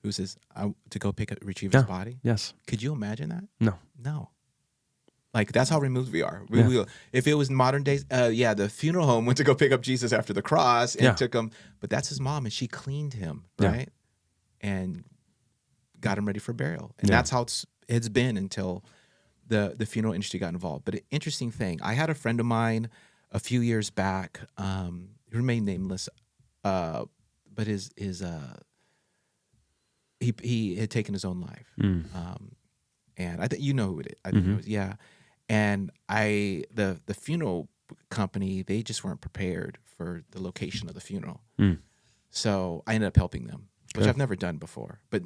who says to go retrieve his body? Yes. Could you imagine that? No. No. Like, that's how removed we are. Yeah. If it was modern days, the funeral home went to go pick up Jesus after the cross and took him. But that's his mom, and she cleaned him, right? And got him ready for burial. And that's how it's been until the funeral industry got involved. But an interesting thing, I had a friend of mine a few years back, he remained nameless, but he had taken his own life. And I think you know who it is. I think it was, yeah. And the funeral company, they just weren't prepared for the location of the funeral. So I ended up helping them, which I've never done before. But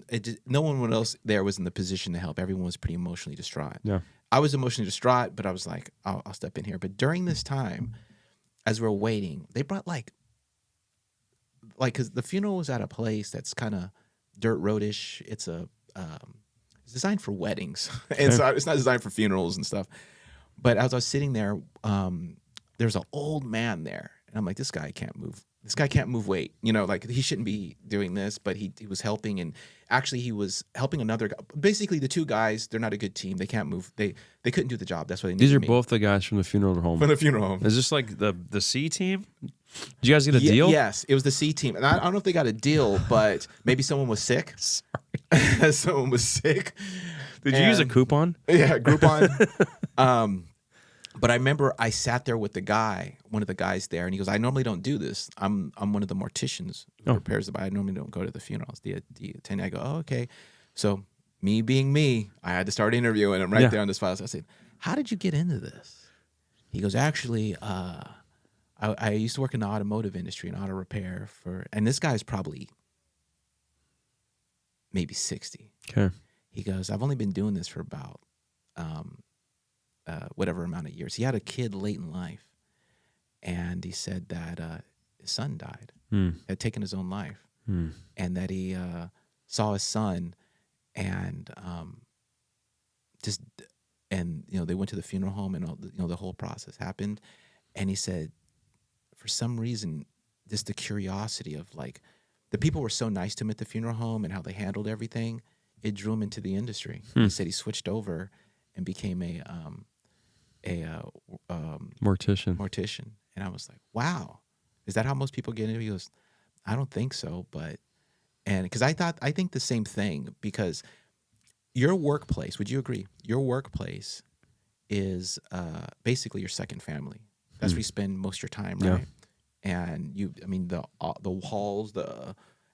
no one else there was in the position to help. Everyone was pretty emotionally distraught. Yeah. I was emotionally distraught, but I was like, I'll step in here. But during this time, as we were waiting, they brought like, because the funeral was at a place that's kind of dirt roadish. It's it's designed for weddings, and so it's not designed for funerals and stuff. But as I was sitting there, there's an old man there, and I'm like, this guy can't move. This guy can't move weight. You know, like, he shouldn't be doing this, but he was helping, and actually he was helping another guy. Basically, the two guys, they're not a good team. They can't move. They couldn't do the job. That's why they needed These are me. both the guys from the funeral home. From the funeral home. Is this like the C team? Did you guys get a deal? Yes, it was the C team. And I don't know if they got a deal, but maybe someone was sick. Sorry. Someone was sick. Did you use a coupon? Yeah, Groupon. But I remember I sat there with one of the guys there, and he goes, I normally don't do this. I'm one of the morticians who prepares the body. I normally don't go to the funerals. The attending, I go, oh, okay. So me being me, I had to start interviewing him right there on this file. So I said, how did you get into this? He goes, actually, I used to work in the automotive industry and auto repair and this guy's probably maybe 60. Okay. He goes, I've only been doing this for about whatever amount of years. He had a kid late in life, and he said that his son died, had taken his own life, and that he saw his son, and they went to the funeral home, and the whole process happened, and he said, for some reason, just the curiosity of, like, the people were so nice to him at the funeral home and how they handled everything, it drew him into the industry. He said he switched over and became a mortician. And I was like, wow, is that how most people get into it? He goes, I don't think so, because I think the same thing, because your workplace, would you agree? Your workplace is basically your second family. That's where you spend most of your time, right? Yeah. And the halls,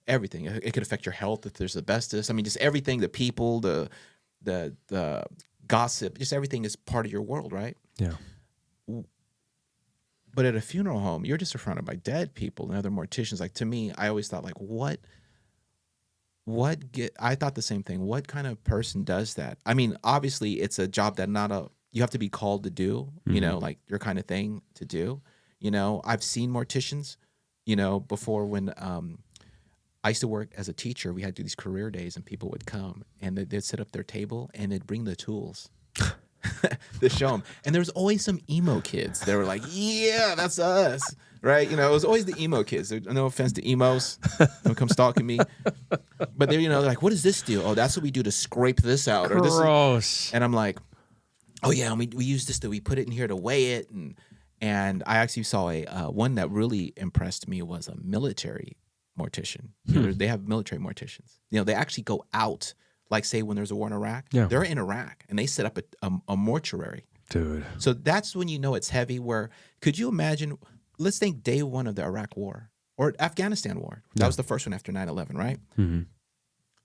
everything. It could affect your health if there's asbestos. I mean, just everything, the people, the gossip, just everything is part of your world, right? Yeah. But at a funeral home, you're just surrounded by dead people and other morticians. Like, to me, I always thought, like, I thought the same thing. What kind of person does that? I mean, obviously, it's a job that you have to be called to do, like your kind of thing to do. I've seen morticians, before when I used to work as a teacher. We had to do these career days, and people would come, and they'd set up their table, and they'd bring the tools to show them. And there was always some emo kids that were like, yeah, that's us, right? It was always the emo kids. No offense to emos, don't come stalking me. But they're, like, what does this do? Oh, that's what we do to scrape this out. Or Gross. And I'm like, oh yeah, and we use this, we put it in here to weigh it. And I actually saw one that really impressed me was a military mortician. They have military morticians. They actually go out, like, say when there's a war in Iraq. Yeah. They're in Iraq, and they set up a mortuary. Dude. So that's when it's heavy. Where, could you imagine, let's think day one of the Iraq war or Afghanistan war. That was the first one after 9/11, right? Mm-hmm.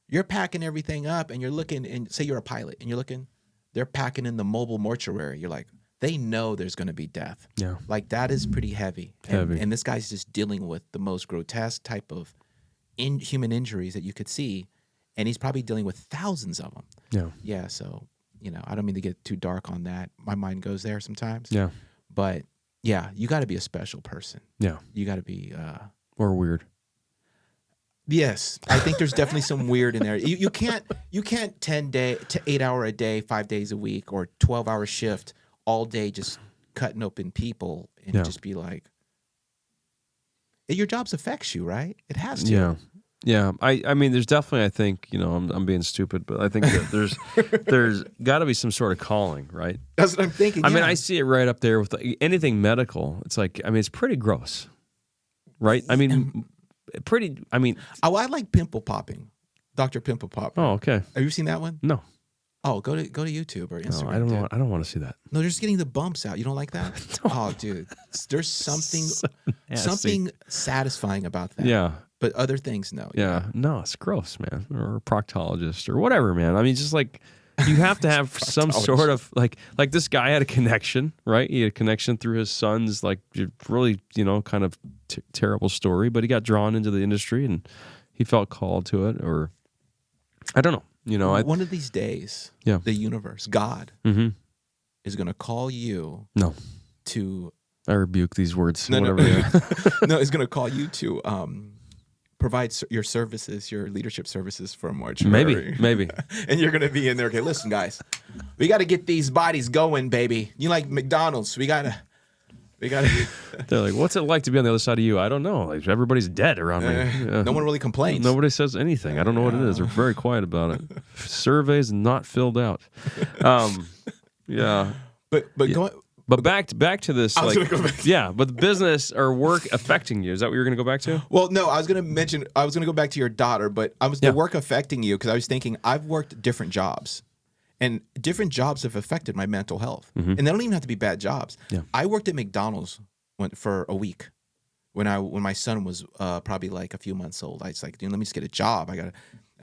You're packing everything up, and you're looking, and say you're a pilot, and you're looking, they're packing in the mobile mortuary. You're like, they know there's going to be death. Yeah. Like, that is pretty heavy. And this guy's just dealing with the most grotesque type of human injuries that you could see. And he's probably dealing with thousands of them. Yeah. Yeah. So, I don't mean to get too dark on that. My mind goes there sometimes. Yeah. But Yeah, you got to be a special person. Yeah. You got to be. Or weird. Yes, I think there's definitely some weird in there. You can't 10-day to 8-hour a day, 5 days a week, or 12-hour shift all day just cutting open people and just be like, your jobs affects you, right? It has to. Yeah. Yeah, I mean, there's definitely, I think, I'm being stupid, but I think that there's got to be some sort of calling, right? That's what I'm thinking. I mean, I see it right up there with anything medical. It's like, I mean, it's pretty gross, right? I mean, I like pimple popping, Dr. Pimple Popper. Oh, okay. Have you seen that one? No. Oh, go to YouTube or Instagram. No, I don't want to see that. No, they're just getting the bumps out. You don't like that? No. Oh, dude, there's something satisfying about that. Yeah. But other things, no. Yeah. No, it's gross, man. Or a proctologist or whatever, man. I mean, just like you have to have some sort of like this guy had a connection, right? He had a connection through his son's like really, kind of terrible story, but he got drawn into the industry and he felt called to it, or I don't know. One of these days, the universe, God, is going to call you. No. To. I rebuke these words. No, whatever no, it's going to call you to provide your services, your leadership services for a mortuary. Maybe. And you're going to be in there. Okay, listen, guys, we got to get these bodies going, baby. You like McDonald's? We got to. They're like, what's it like to be on the other side of you? I don't know. Like everybody's dead around me. No one really complains. Nobody says anything. I don't know what it is. They're very quiet about it. Surveys not filled out. Yeah. But going. But back to this. I was going to go back. Yeah, but the business or work affecting you. Is that what you're going to go back to? Well, no, I was going to go back to your daughter, but the work affecting you, because I was thinking I've worked different jobs. And different jobs have affected my mental health. And they don't even have to be bad jobs. Yeah. I worked at McDonald's for a week when my son was probably like a few months old. I was like, dude, let me just get a job. I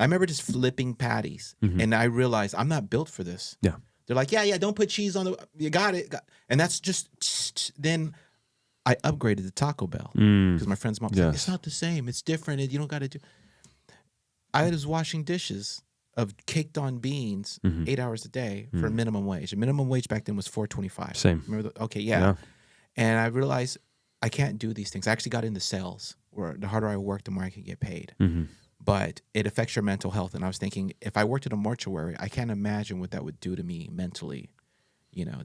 remember just flipping patties. And I realized I'm not built for this. Yeah. They're like, yeah, don't put cheese on you got it. And that's just, then I upgraded to Taco Bell. Because my friend's mom was like, it's not the same. It's different. You don't got to do. I was washing dishes of caked on beans 8 hours a day for a minimum wage. The minimum wage back then was $4.25. Same. Remember? Okay, yeah. And I realized I can't do these things. I actually got into sales, where the harder I work, the more I can get paid. But it affects your mental health. And I was thinking, if I worked at a mortuary, I can't imagine what that would do to me mentally.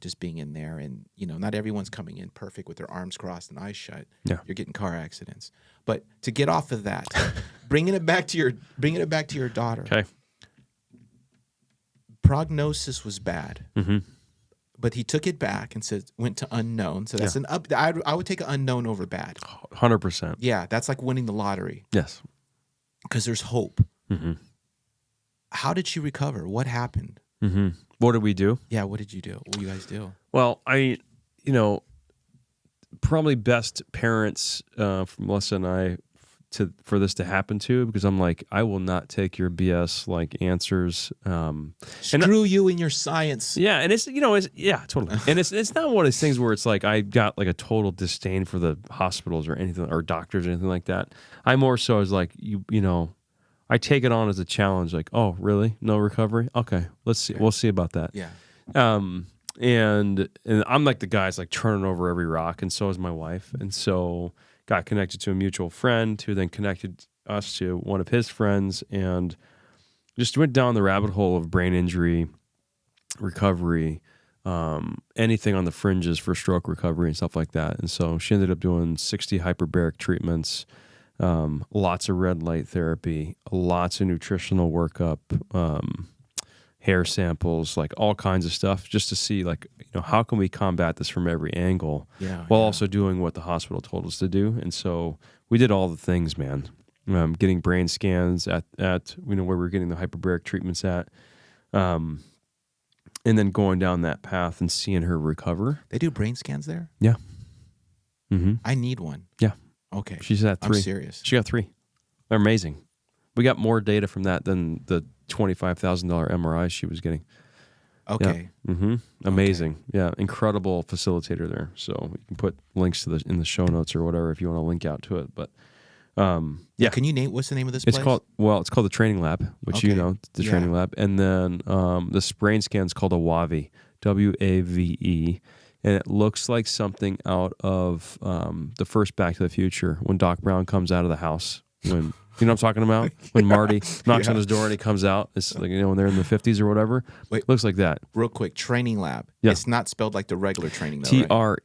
Just being in there, and not everyone's coming in perfect with their arms crossed and eyes shut. Yeah. You're getting car accidents. But to get off of that, bringing it back to your daughter. Okay. Prognosis was bad, but he took it back and went to unknown. So that's an up. I would take an unknown over bad. 100%. Yeah, that's like winning the lottery. Yes, because there's hope. How did she recover? What happened? What did we do? Yeah, what did you do? What do you guys do? Well, probably best parents from Melissa and I for this to happen to, because I'm like, I will not take your BS like answers. Screw you and your science. Yeah, and it's totally. And it's not one of those things where it's like I got like a total disdain for the hospitals or anything, or doctors or anything like that. I more so as like I take it on as a challenge. Like, oh, really? No recovery? Okay, let's see. We'll see about that. Yeah. And I'm like the guy's like turning over every rock, and so is my wife, and so got connected to a mutual friend who then connected us to one of his friends, and just went down the rabbit hole of brain injury recovery, anything on the fringes for stroke recovery and stuff like that. And so she ended up doing 60 hyperbaric treatments, lots of red light therapy, lots of nutritional workup, hair samples, like all kinds of stuff, just to see like, how can we combat this from every angle while also doing what the hospital told us to do. And so we did all the things, man. Getting brain scans at where we're getting the hyperbaric treatments at, and then going down that path and seeing her recover. They do brain scans there? Yeah. I need one. Yeah. Okay. She's at 3. I'm serious. She got 3. They're amazing. We got more data from that than the $25,000 MRI she was getting. Okay. Yeah. Amazing. Okay. Yeah. Incredible facilitator there. So you can put links to in the show notes or whatever if you want to link out to it. But yeah. Can you name, what's the name of this place? It's called the Training Lab, which the Training Lab. And then this brain scan is called Awave, WAVE. and it looks like something out of the first Back to the Future when Doc Brown comes out of the house. When you know what I'm talking about? When Marty knocks on his door and he comes out. It's like, when they're in the 50s or whatever. Wait. Looks like that. Real quick, training lab. Yeah. It's not spelled like the regular training, though, right?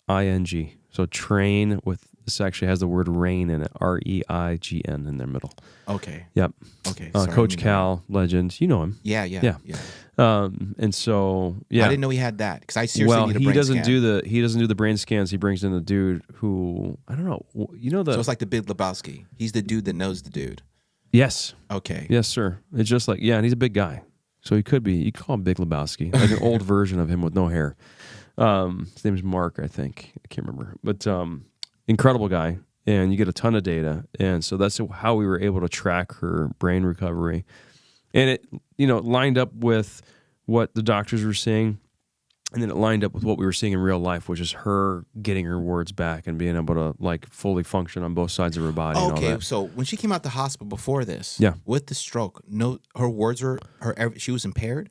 TREIGNING. So train with, this actually has the word rain in it. REIGN in the middle. Okay. Yep. Okay. Sorry, Coach Cal, legend. You know him. Yeah. And so, yeah. I didn't know he had that because I seriously need a brain scan. He doesn't do the brain scans. He brings in a dude who, I don't know. So it's like the Big Lebowski. He's the dude that knows the dude. Yes. Okay. Yes, sir. It's just like, and he's a big guy. So he could be, you call him Big Lebowski, like an old version of him with no hair. His name's Mark, I think. I can't remember. But incredible guy. And you get a ton of data. And so that's how we were able to track her brain recovery. And it, lined up with what the doctors were saying. And then it lined up with what we were seeing in real life, which is her getting her words back and being able to fully function on both sides of her body. And all that. So when she came out the hospital before this, yeah, with the stroke, her words were she was impaired.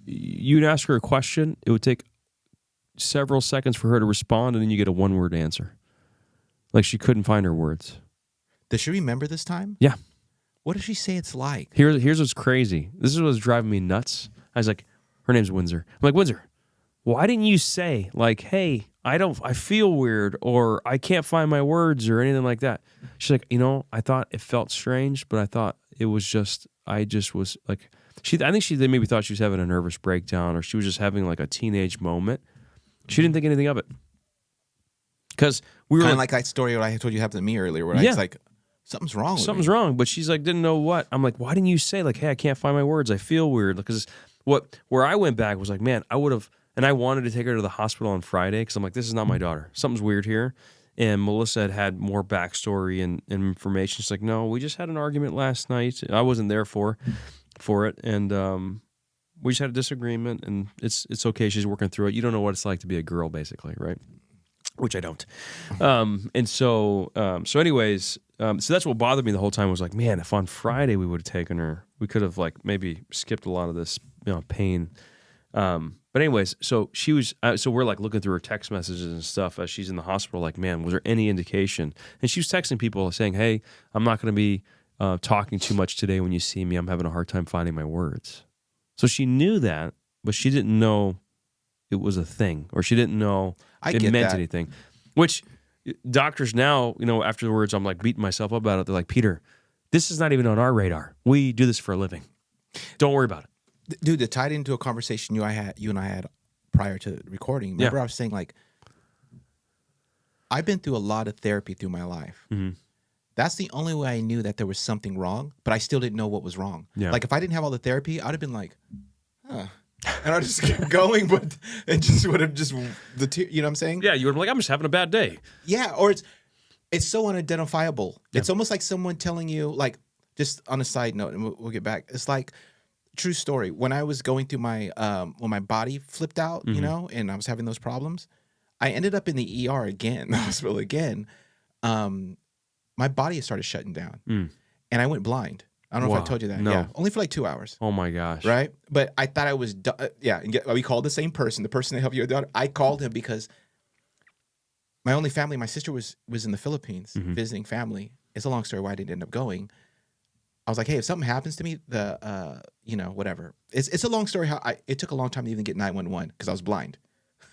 You'd ask her a question, it would take several seconds for her to respond, and then you get a one-word answer. Like she couldn't find her words. Does she remember this time? Yeah. What does she say it's like? Here's what's crazy. This is what's driving me nuts. I was like, her name's Windsor. I'm like, Windsor, why didn't you say hey, I feel weird or I can't find my words or anything like that? She's like, I thought it felt strange, but I thought it was I think they maybe thought she was having a nervous breakdown or she was just having like a teenage moment. She didn't think anything of it. Because we were kind of like that story what I told you happened to me earlier where I was like, something's wrong. Something's wrong. But she's like, didn't know what. I'm like, why didn't you say hey, I can't find my words. I feel weird. Because where I went back was like, man, I would have, and I wanted to take her to the hospital on Friday because I'm like, this is not my daughter. Something's weird here. And Melissa had more backstory and information. She's like, no, we just had an argument last night. I wasn't there for it. And we just had a disagreement and it's okay. She's working through it. You don't know what it's like to be a girl, basically, right? Which I don't. So anyways, so that's what bothered me the whole time was like, man, if on Friday we would have taken her, we could have maybe skipped a lot of this, pain. But anyways, so she was, so we're looking through her text messages and stuff as she's in the hospital, man, was there any indication? And she was texting people saying, hey, I'm not going to be talking too much today when you see me. I'm having a hard time finding my words. So she knew that, but she didn't know it was a thing, or she didn't know it meant anything. Which doctors now, afterwards, I'm beating myself up about it. They're like, Peter, this is not even on our radar. We do this for a living. Don't worry about it. Dude, to tie it into a conversation you and I had prior to recording, remember I was saying I've been through a lot of therapy through my life. Mm-hmm. That's the only way I knew that there was something wrong, but I still didn't know what was wrong. Yeah. If I didn't have all the therapy, I'd have been like, huh. And I'd just keep going, but it just would have you know what I'm saying? Yeah, you would be I'm just having a bad day. Yeah, or it's so unidentifiable. Yeah. It's almost like someone telling you, just on a side note, and we'll get back. It's true story. When I was going through my, when my body flipped out, mm-hmm. And I was having those problems, I ended up in the ER again, the hospital again. My body started shutting down, and I went blind. I don't know if I told you that. No. Yeah, only for 2 hours. Oh my gosh! Right, but I thought I was. We called the same person, the person that helped you with your daughter. I called him because my only family, my sister was in the Philippines visiting family. It's a long story why I didn't end up going. I was like, hey, if something happens to me, whatever. It's a long story. It took a long time to even get 911 because I was blind.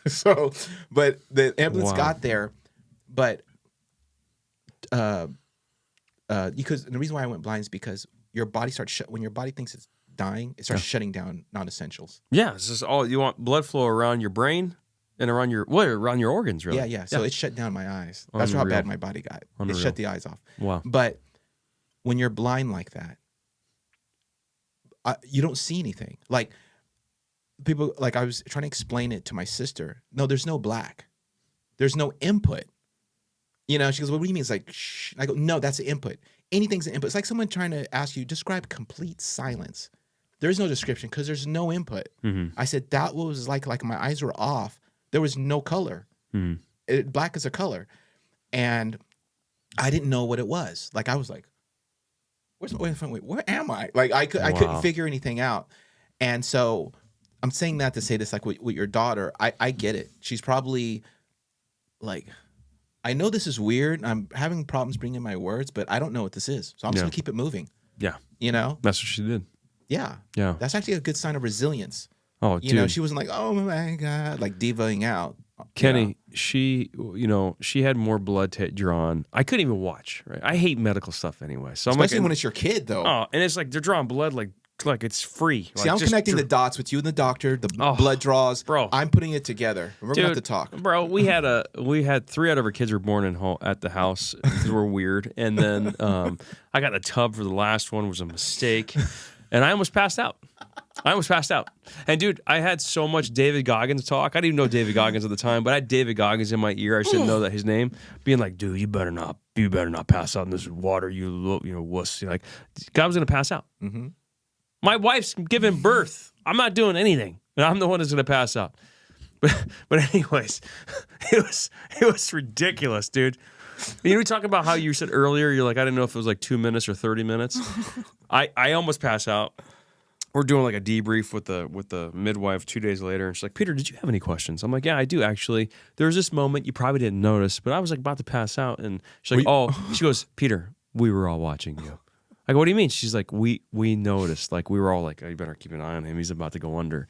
So, but the ambulance got there, but because the reason why I went blind is because your body starts when your body thinks it's dying, it starts shutting down non-essentials. Yeah, it's just all you want blood flow around your brain and around your organs, really. Yeah. So it shut down my eyes. That's how bad my body got. Unreal. It shut the eyes off. Wow. But when you're blind like that, you don't see anything. People, I was trying to explain it to my sister. No, there's no black. There's no input. She goes, well, what do you mean? It's shh. I go, no, that's the input. Anything's an input. It's like someone trying to ask you, describe complete silence. There's no description because there's no input. Mm-hmm. I said, that was like my eyes were off. There was no color. Mm-hmm. Black is a color. And I didn't know what it was. I was like, where am I? I couldn't figure anything out. And so I'm saying that to say this, like with your daughter, I get it. She's probably like, I know this is weird. I'm having problems bringing my words, but I don't know what this is. So I'm just Yeah. gonna keep it moving. Yeah. You know? That's what she did. Yeah. Yeah. That's actually a good sign of resilience. Oh, You know, dude. she wasn't like, oh my God, like divaing out. Kenny, she had more blood drawn. I couldn't even watch, right? I hate medical stuff anyway. So Especially I'm like, when it's your kid, though. oh, and it's like they're drawing blood like it's free. See, I'm connecting the dots with you and the doctor, the blood draws. Bro. I'm putting it together. We're going to have to talk. Bro, we had 3 out of our kids were born at the house. They were weird. And then I got the tub for the last one, was a mistake. And I almost passed out. And dude, I had so much David Goggins talk. I didn't even know David Goggins at the time, but I had David Goggins in my ear. I just didn't know that his name. Being like, dude, you better not pass out in this water, you wuss. Like, God was gonna pass out. Mm-hmm. My wife's giving birth. I'm not doing anything, and I'm the one that's gonna pass out. But anyways, it was ridiculous, dude. You were talking about how you said earlier, you're like, I didn't know if it was like 2 minutes or 30 minutes. I almost pass out. We're doing like a debrief with the midwife 2 days later, and she's like, Peter, did you have any questions? I'm like, yeah, I do actually. There was this moment you probably didn't notice, but I was like about to pass out, and she's like, she goes, Peter, we were all watching you. I go, what do you mean? She's like, we noticed. Like, we were all like, oh, you better keep an eye on him. He's about to go under.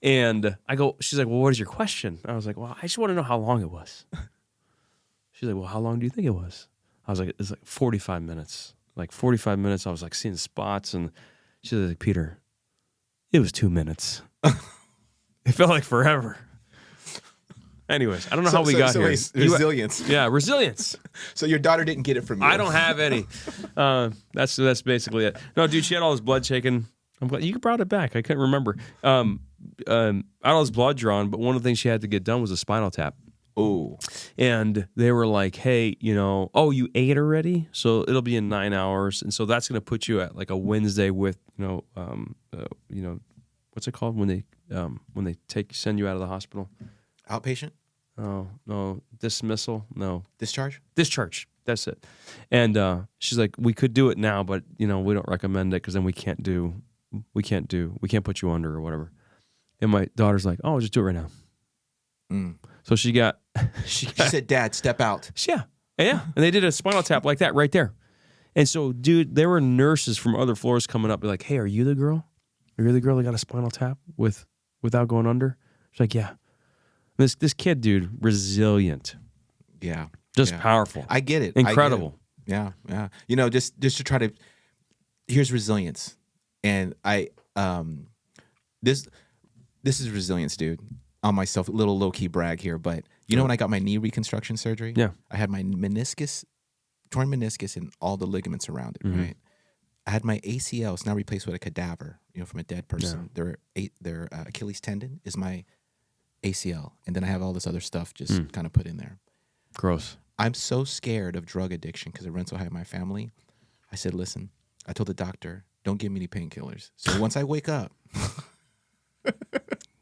And I go, she's like, well, what is your question? I was like, well, I just want to know how long it was. She's like, well, how long do you think it was? I was like, it's like 45 minutes. Like 45 minutes, I was like seeing spots, and she's like, Peter, it was 2 minutes. It felt like forever. Anyways, I don't know how we got here. Resilience. Yeah, resilience. So your daughter didn't get it from you. I don't have any. That's basically it. No, dude, she had all this blood shaken. I'm glad you brought it back. I couldn't remember. I had all this blood drawn, but one of the things she had to get done was a spinal tap. Oh. And they were like, hey, you ate already? So it'll be in 9 hours. And so that's going to put you at like a Wednesday with, what's it called when they send you out of the hospital? Outpatient? Oh, no. Dismissal? No. Discharge? Discharge. That's it. And she's like, we could do it now, but we don't recommend it because then we can't put you under or whatever. And my daughter's like, oh, just do it right now. Mm. So she said, Dad, step out. Yeah. And they did a spinal tap like that right there. And so, dude, there were nurses from other floors coming up, be like, hey, are you the girl? Are you the girl that got a spinal tap without going under? She's like, yeah. This kid, dude, resilient. Yeah. Just powerful. I get it. Incredible. Yeah. Just to try to, here's resilience. And this is resilience, dude. On myself, a little low-key brag here, but when I got my knee reconstruction surgery? Yeah. I had my torn meniscus and all the ligaments around it, right? I had my ACL. It's now replaced with a cadaver, from a dead person. Yeah. Their Achilles tendon is my ACL. And then I have all this other stuff just kind of put in there. Gross. I'm so scared of drug addiction because it runs so high in my family. I said, listen, I told the doctor, don't give me any painkillers. So once I wake up...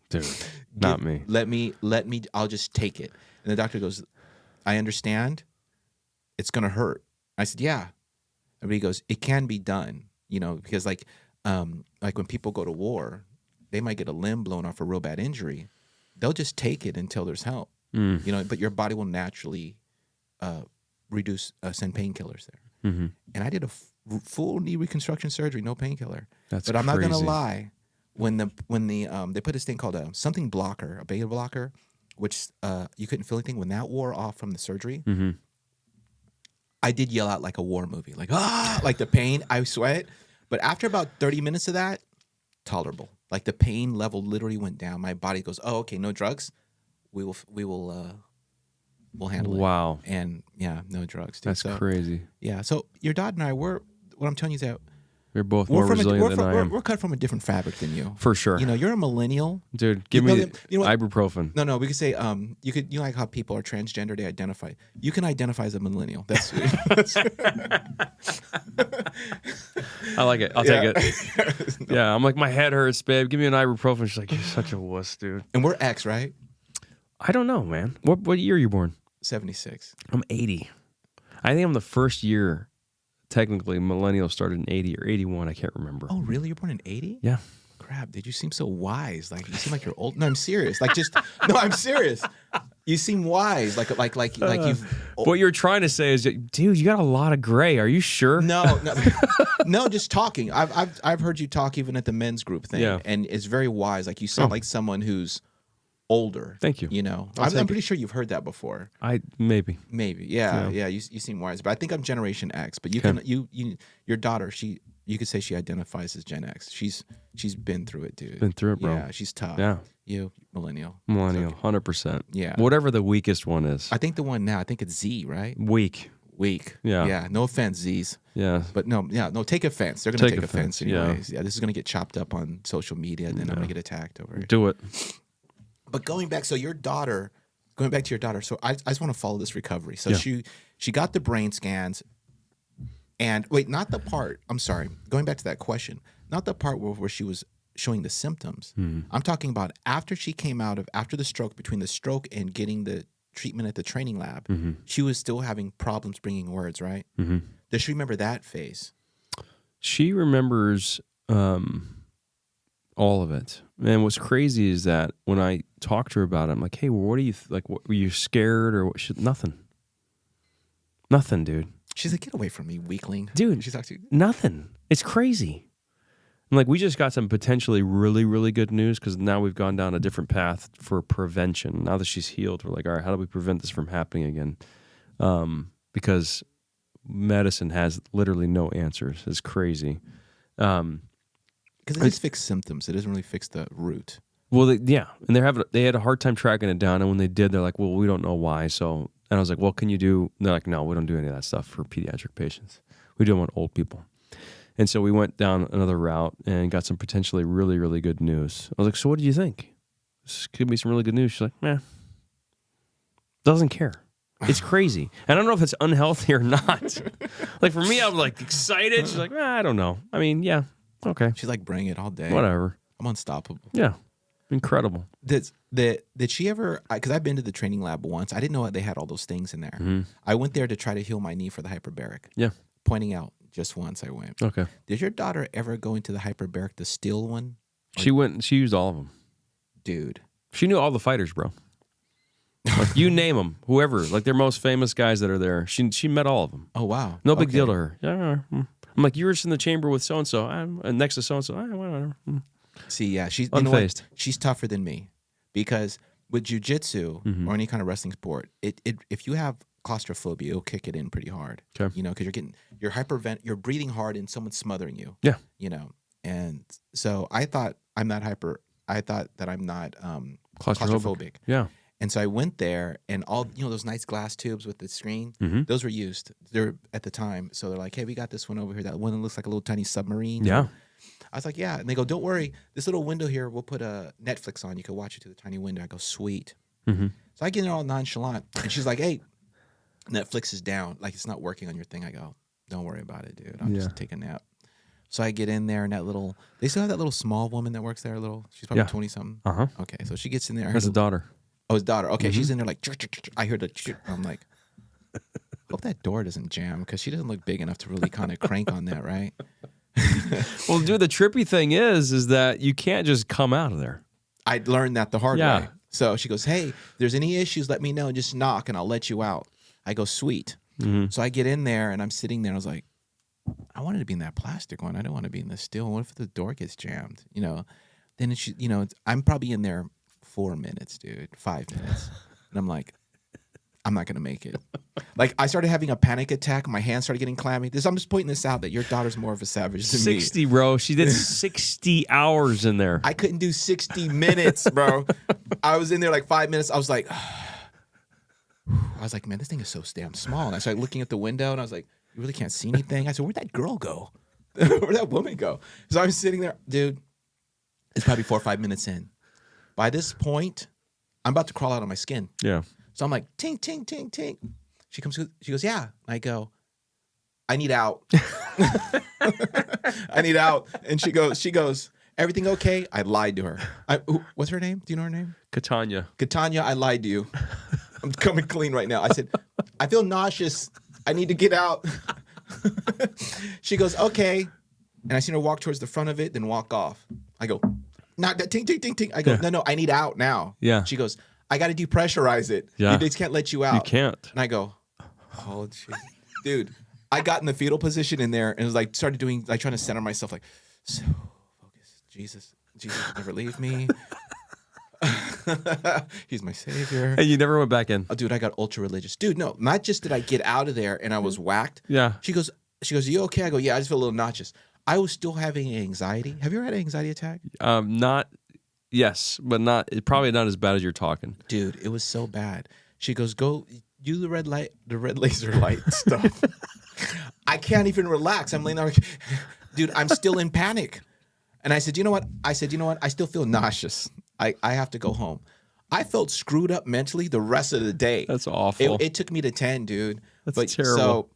Dude, not me. Let me, I'll just take it. And the doctor goes, I understand. It's going to hurt. I said, yeah. And he goes, it can be done, because like when people go to war, they might get a limb blown off a real bad injury. They'll just take it until there's help, but your body will naturally send painkillers there. Mm-hmm. And I did a full knee reconstruction surgery, no painkiller. But I'm not going to lie. When they put this thing called a something blocker, a beta blocker, which you couldn't feel anything. When that wore off from the surgery, I did yell out like a war movie, like like the pain. I sweat, but after about 30 minutes of that, tolerable. Like the pain level literally went down. My body goes, oh, okay, no drugs. We'll handle it. Wow. And yeah, no drugs. Dude. That's crazy. Yeah. So your dad and I, what I'm telling you is that. We're both more resilient than I am. We're cut from a different fabric than you. For sure. You're a millennial. Dude, give me ibuprofen. No, we could say, like how people are transgender, they identify. You can identify as a millennial. That's sweet. I like it. I'll take it. No. Yeah, I'm like, my head hurts, babe. Give me an ibuprofen. She's like, you're such a wuss, dude. And we're X, right? I don't know, man. What year are you born? 76. I'm 80. I think I'm the first year. Technically, millennials started in 80 or 81. I can't remember. Oh, really? You're born in 80? Yeah. crap, dude, you seem so wise. Like you seem like you're old. No, I'm serious. Like just no, I'm serious. You seem wise. Like you've. What you're trying to say is, dude, you got a lot of gray. Are you sure? No, no, just talking. I've heard you talk even at the men's group thing, and it's very wise. Like you sound like someone who's older. Thank you. You know, I'm pretty sure you've heard that before. Maybe. Yeah. You seem wise, but I think I'm Generation X. But you can your daughter, you could say she identifies as Gen X. She's been through it, dude. Been through it, bro. Yeah, she's tough. Yeah. You millennial. 100%. Yeah. Whatever the weakest one is. I think the one now, I think it's Z, right? Weak. Yeah. Yeah. No offense, Z's. Yeah. But no, take offense. They're gonna take offense yeah. anyways. Yeah. This is gonna get chopped up on social media, and then I'm gonna get attacked over it. Do it. But going back to your daughter, so I just want to follow this recovery. So she got the brain scans, and wait, not the part. I'm sorry. Going back to that question, not the part where she was showing the symptoms. I'm talking about after she came out of after the stroke, between the stroke and getting the treatment at the training lab, she was still having problems bringing words, right? Does she remember that phase? She remembers all of it. And what's crazy is that when I talked to her about it, I'm like, hey, well, what do you like? What, were you scared or what? Nothing, dude. She's like, get away from me, weakling. Dude, she's actually nothing. It's crazy. And like, we just got some potentially really, really good news because now we've gone down a different path for prevention. Now that she's healed, we're like, all right, how do we prevent this from happening again? Because medicine has literally no answers. It's crazy. Because it just fixes symptoms. It doesn't really fix the root. Well, and they had a hard time tracking it down. And when they did, they're like, well, we don't know why. So, and I was like, well, can you do? They're like, no, we don't do any of that stuff for pediatric patients. We do them on old people. And so we went down another route and got some potentially really, really good news. I was like, so what do you think? This could be some really good news. She's like, meh. Doesn't care. It's crazy. And I don't know if it's unhealthy or not. Like for me, I'm like excited. She's like, I don't know. I mean, yeah, okay. She's like, bring it all day. Whatever. I'm unstoppable. Yeah. Incredible. Did she ever, because I've been to the training lab once. I didn't know they had all those things in there. I went there to try to heal my knee for the hyperbaric. Yeah. Pointing out. Just once I went. Okay. Did your daughter ever go into the hyperbaric, the steel one? She went. She used all of them. Dude. She knew all the fighters, bro. Like you name them, whoever, like their most famous guys that are there. She met all of them. Oh wow. No big deal to her. Yeah. I'm like, you were just in the chamber with so and so. Next to so and so. Whatever. See, yeah, she's unfazed. You know what? She's tougher than me because with jiu-jitsu or any kind of wrestling sport, it if you have claustrophobia, it'll kick it in pretty hard. Okay. You know, because you're breathing hard and someone's smothering you. Yeah. You know, and so I thought I'm not claustrophobic. Yeah. And so I went there, and all those nice glass tubes with the screen, those were used. They're at the time, so they're like, "Hey, we got this one over here. That one that looks like a little tiny submarine." Yeah. I was like, "Yeah," and they go, "Don't worry, this little window here, we'll put a Netflix on. You can watch it through the tiny window." I go, "Sweet." So I get in all nonchalant, and she's like, "Hey, Netflix is down. Like it's not working on your thing." I go, "Don't worry about it, dude. I'll just take a nap." So I get in there, and they still have that little small woman that works there. She's probably 20 something. Okay, so she gets in there. That's a daughter. Oh, his daughter. Okay, she's in there like. I heard the. I'm like, hope that door doesn't jam because she doesn't look big enough to really kind of crank on that, right? Well, dude, the trippy thing is that you can't just come out of there. I learned that the hard way. So she goes, "Hey, if there's any issues, let me know. Just knock, and I'll let you out." I go, "Sweet." So I get in there, and I'm sitting there. And I was like, I wanted to be in that plastic one. I don't want to be in the steel one. What if the door gets jammed? Then I'm probably in there 4 minutes, dude, 5 minutes. And I'm like, I'm not going to make it. Like I started having a panic attack. My hands started getting clammy. I'm just pointing this out that your daughter's more of a savage than 60, me. bro. She did 60 hours in there. I couldn't do 60 minutes, bro. I was in there like 5 minutes. I was like, man, this thing is so damn small. And I started looking at the window and I was like, you really can't see anything? I said, where'd that girl go? Where'd that woman go? So I'm sitting there, dude. It's probably 4 or 5 minutes in. By this point, I'm about to crawl out of my skin. Yeah. So I'm like, ting, ting, ting, ting. She goes, yeah. I go, I need out. I need out. And she goes, everything okay? I lied to her. What's her name? Do you know her name? Katanya, I lied to you. I'm coming clean right now. I said, I feel nauseous. I need to get out. She goes, okay. And I seen her walk towards the front of it, then walk off. I go, not that ting, ting, ting, ting. I go, no, I need out now. Yeah. She goes, I got to depressurize it. Yeah. They just can't let you out. You can't. And I go, oh, jeez. Dude, I got in the fetal position in there and was like, started doing, like trying to center myself, like, so focus. Jesus will never leave me. He's my savior. And you never went back in. Oh, dude, I got ultra religious. Dude, no, not just did I get out of there and I was whacked. Yeah. She goes, you okay? I go, yeah, I just feel a little nauseous. I was still having anxiety. Have you ever had an anxiety attack? Yes, but probably not as bad as you're talking. Dude, it was so bad. She goes, go do the red laser light stuff. I can't even relax. I'm laying there, dude, I'm still in panic. And I said, you know what? I still feel nauseous. I have to go home. I felt screwed up mentally the rest of the day. That's awful. It took me to 10, dude. That's terrible. So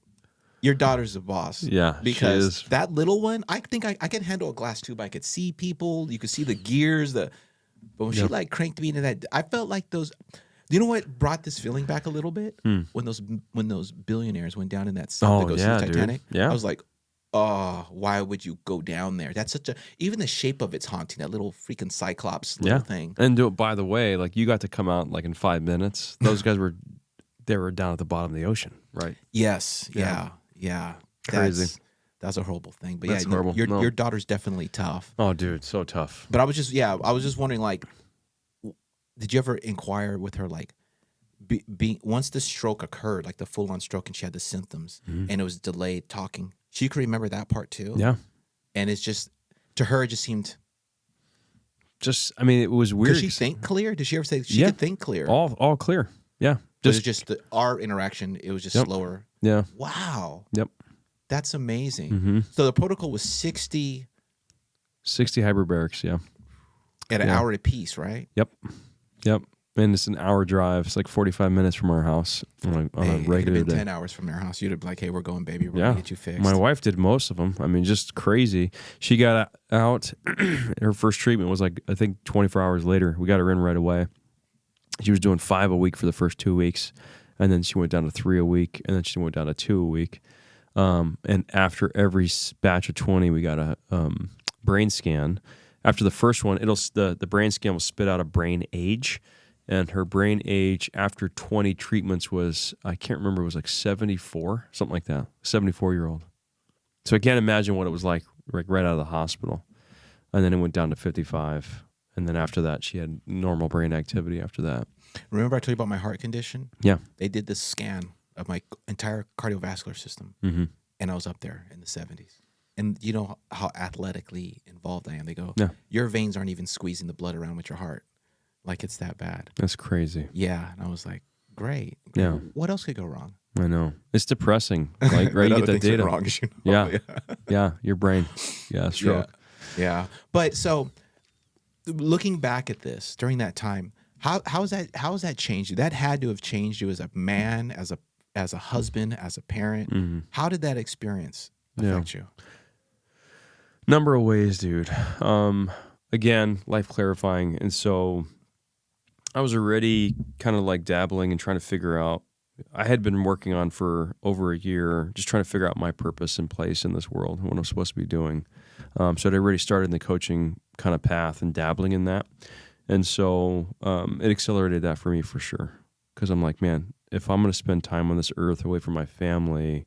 your daughter's a boss. Yeah, because she is. that little one, I think I can handle a glass tube. I could see people. You could see the gears. But when she like cranked me into that, I felt like those. You know what brought this feeling back a little bit? When those billionaires went down in that sub that goes to the Titanic. Dude. Yeah. I was like, oh, why would you go down there? That's even the shape of it's haunting. That little freaking Cyclops little thing. And by the way, like you got to come out like in 5 minutes. Those guys were down at the bottom of the ocean, right? Yes. Yeah. Crazy. That's a horrible thing. But That's horrible. Your daughter's definitely tough. Oh, dude, so tough. But I was just wondering, like, did you ever inquire with her, like, once the stroke occurred, like the full-on stroke, and she had the symptoms, and it was delayed talking, she could remember that part too? Yeah. And it's just, to her, it just seemed... I mean, it was weird. Could she think clear? Did she ever say she could think clear? All clear. Yeah. It was just our interaction, it was just slower. Yeah. Wow. Yep. That's amazing. So the protocol was 60 hyperbarics, yeah. At an hour apiece, right? Yep. And it's an hour drive. It's like 45 minutes from our house on a regular it could have been day. 10 hours from your house. You'd have been like, hey, we're going, baby. We're going to get you fixed. My wife did most of them. I mean, just crazy. She got out. Her first treatment was like, I think 24 hours later. We got her in right away. She was doing 5 a week for the first 2 weeks. And then she went down to 3 a week. And then she went down to 2 a week. And after every batch of 20, we got a brain scan. After the first one, the brain scan will spit out a brain age. And her brain age after 20 treatments was, I can't remember, it was like 74, something like that, 74-year-old. So I can't imagine what it was like right out of the hospital. And then it went down to 55. And then after that, she had normal brain activity after that. Remember I told you about my heart condition? Yeah. They did this scan of my entire cardiovascular system. Mm-hmm. And I was up there in the 70s. And you know how athletically involved I am. They go, your veins aren't even squeezing the blood around with your heart. Like, it's that bad. That's crazy. Yeah. And I was like, great. Yeah. What else could go wrong? I know. It's depressing. Like, right? You get that data. Wrong, you know? Yeah. Your brain. Yeah. Stroke. Yeah. But so looking back at this during that time, how has that changed you? That had to have changed you as a man, as a husband, as a parent. Mm-hmm. How did that experience affect you? Number of ways, dude. Again, life clarifying. And so I was already kind of like dabbling and trying to figure out, I had been working on for over a year, just trying to figure out my purpose and place in this world and what I'm supposed to be doing. So I'd already started in the coaching kind of path and dabbling in that. And so it accelerated that for me for sure. Because I'm like, man, if I'm going to spend time on this earth away from my family,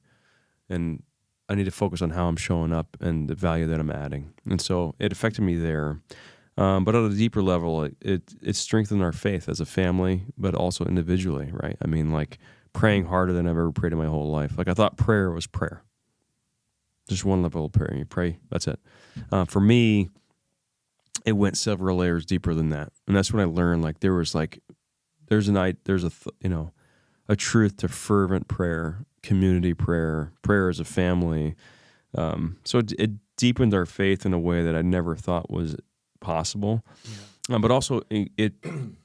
and I need to focus on how I'm showing up and the value that I'm adding. And so it affected me there. But on a deeper level, it strengthened our faith as a family, but also individually, right? I mean, like praying harder than I've ever prayed in my whole life. Like I thought prayer was prayer. Just one level of prayer. You pray, that's it. For me, it went several layers deeper than that. And that's when I learned, like, there's a truth to fervent prayer, community prayer as a family. So it deepened our faith in a way that I never thought was possible. Yeah. But also it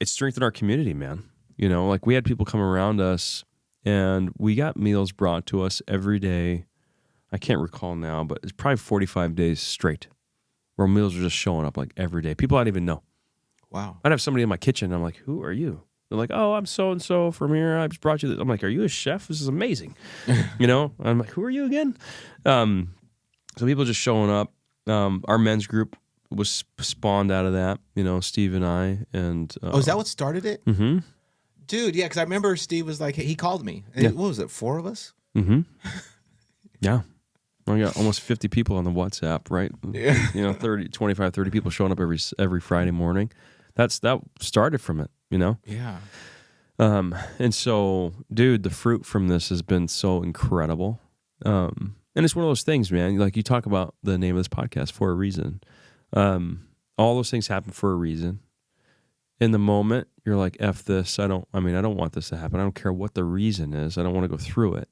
strengthened our community, man. You know, like we had people come around us and we got meals brought to us every day. I can't recall now, but it's probably 45 days straight where meals are just showing up like every day. People I didn't even know. Wow. I'd have somebody in my kitchen. And I'm like, who are you? They're like, oh, I'm so-and-so from here. I just brought you this. I'm like, are you a chef? This is amazing. You know? I'm like, who are you again? So people just showing up. Our men's group was spawned out of that. Steve and I, and Oh, is that what started it? Mm-hmm. Dude, yeah, because I remember Steve was like, he called me. Yeah. What was it, 4 of us? Mm-hmm. Yeah. I got almost 50 people on the WhatsApp, right? Yeah. 25, 30 people showing up every Friday morning. That started from it, Yeah. And so, dude, the fruit from this has been so incredible. And it's one of those things, man. Like you talk about the name of this podcast for a reason. All those things happen for a reason. In the moment, you're like, F this. I don't want this to happen. I don't care what the reason is. I don't want to go through it.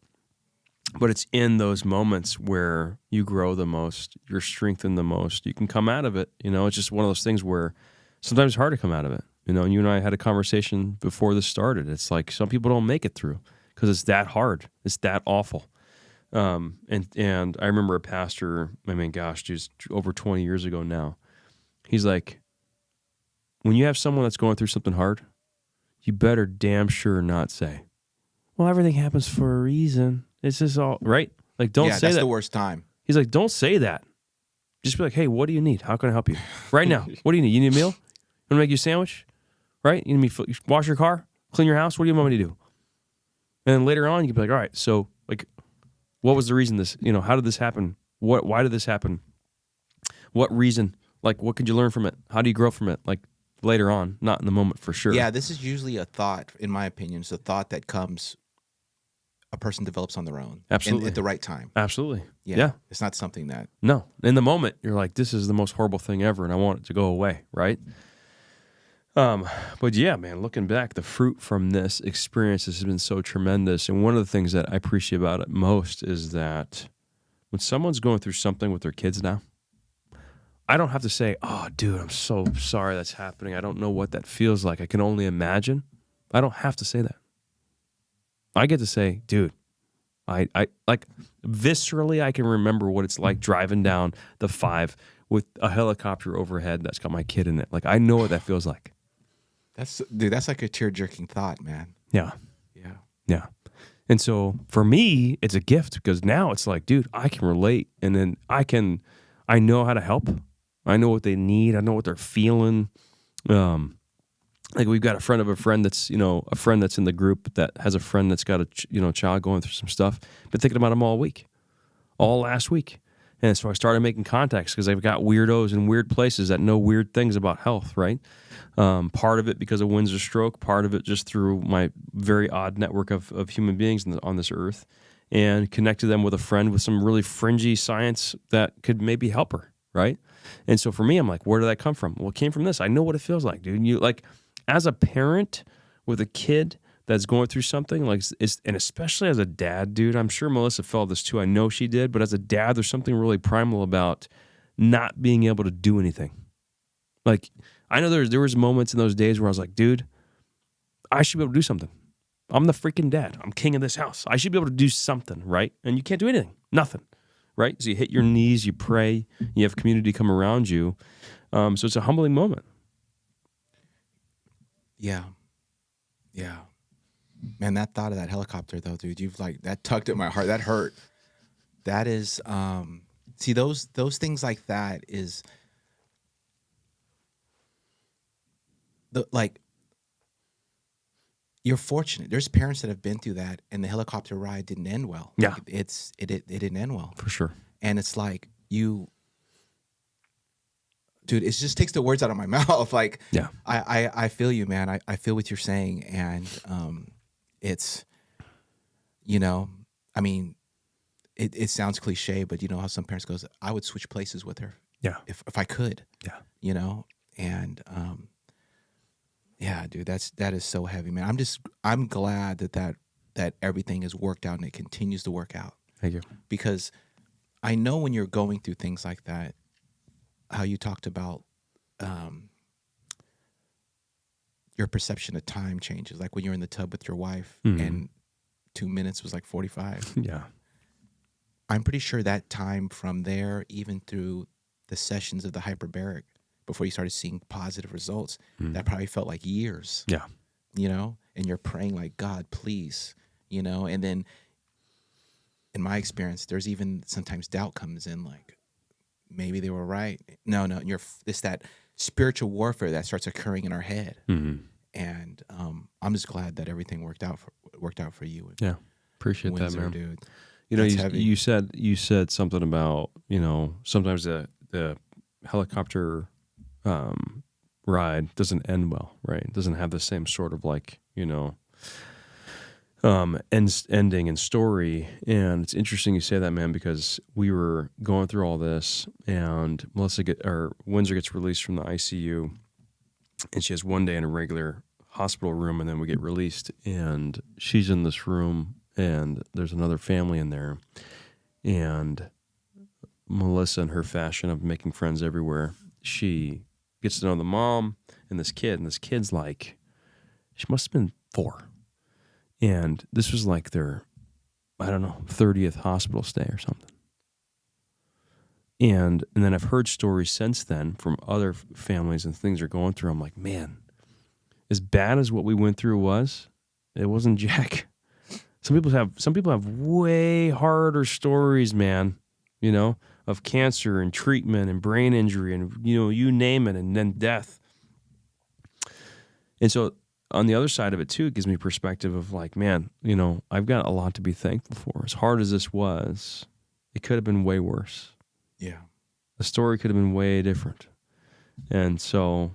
But it's in those moments where you grow the most, you're strengthened the most. You can come out of it. It's just one of those things where sometimes it's hard to come out of it. And you and I had a conversation before this started. It's like some people don't make it through because it's that hard. It's that awful. And I remember a pastor, just over 20 years ago now. He's like, when you have someone that's going through something hard, you better damn sure not say, well, everything happens for a reason. It's just all right. Like, don't say that. Yeah, that's the worst time. He's like, don't say that. Just be like, hey, what do you need? How can I help you? Right now. What do you need? You need a meal? You want to make you a sandwich? Right? You need me to wash your car? Clean your house? What do you want me to do? And then later on, you can be like, all right, so like, what was the reason this, how did this happen? Why did this happen? What reason? Like, what could you learn from it? How do you grow from it? Like, later on, not in the moment for sure. Yeah, this is usually a thought, in my opinion. It's a thought that a person develops on their own. Absolutely. At the right time. Absolutely. Yeah. Yeah. It's not something that... No. In the moment, you're like, this is the most horrible thing ever, and I want it to go away, right? But yeah, man, looking back, the fruit from this experience has been so tremendous. And one of the things that I appreciate about it most is that when someone's going through something with their kids now, I don't have to say, oh, dude, I'm so sorry that's happening. I don't know what that feels like. I can only imagine. I don't have to say that. I get to say, dude, I like viscerally, I can remember what it's like driving down the 5 with a helicopter overhead that's got my kid in it. Like, I know what that feels like. That's like a tear-jerking thought, man. Yeah. Yeah. Yeah. And so for me, it's a gift because now it's like, dude, I can relate. And then I know how to help. I know what they need. I know what they're feeling. Like we've got a friend of a friend that's, a friend that's in the group that has a friend that's got a child going through some stuff. Been thinking about him all week, all last week. And so I started making contacts because I've got weirdos in weird places that know weird things about health, right? Part of it because of Windsor Stroke, part of it just through my very odd network of human beings on this earth, and connected them with a friend with some really fringy science that could maybe help her, right? And so for me, I'm like, where did that come from? Well, it came from this. I know what it feels like, dude. You like, as a parent with a kid that's going through something, like, and especially as a dad, dude, I'm sure Melissa felt this too. I know she did, but as a dad, there's something really primal about not being able to do anything. Like, I know there was moments in those days where I was like, dude, I should be able to do something. I'm the freaking dad. I'm king of this house. I should be able to do something, right? And you can't do anything. Nothing, right? So you hit your knees, you pray, you have community come around you. So it's a humbling moment. Yeah. Yeah. Man, that thought of that helicopter, though, dude, that tugged at my heart. That hurt. That is, see, those things like that is, you're fortunate. There's parents that have been through that, and the helicopter ride didn't end well. Yeah. It didn't end well. For sure. And it's like, dude, it just takes the words out of my mouth. Like, yeah, I feel you, man. I feel what you're saying. And it's, I mean, it sounds cliche, but you know how some parents goes, I would switch places with her. Yeah. If I could. Yeah. And yeah, dude, that is so heavy, man. I'm glad that everything has worked out and it continues to work out. Thank you. Because I know when you're going through things like that, how you talked about your perception of time changes. Like when you're in the tub with your wife and 2 minutes was like 45. Yeah. I'm pretty sure that time from there, even through the sessions of the hyperbaric, before you started seeing positive results, that probably felt like years. Yeah. And you're praying like, God, please, and then in my experience, there's even sometimes doubt comes in like, maybe they were right. No, it's that spiritual warfare that starts occurring in our head. Mm-hmm. And I'm just glad that everything worked out for you in Yeah, appreciate that, Windsor, man. dude. You know, That's heavy. you said something about, sometimes the helicopter ride doesn't end well, right? It doesn't have the same sort of like, ending and story. And it's interesting you say that, man, because we were going through all this, and Windsor gets released from the ICU, and she has one day in a regular hospital room, and then we get released, and she's in this room, and there's another family in there, and Melissa, in her fashion of making friends everywhere, she gets to know the mom and this kid's like, she must have been 4. And this was like their, I don't know, 30th hospital stay or something. And then I've heard stories since then from other families and things they're going through. I'm like, man, as bad as what we went through was, it wasn't jack. Some people have way harder stories, man, of cancer and treatment and brain injury and, you name it, and then death. And so on the other side of it too, it gives me perspective of like, man, I've got a lot to be thankful for. As hard as this was, it could have been way worse. Yeah. The story could have been way different. And so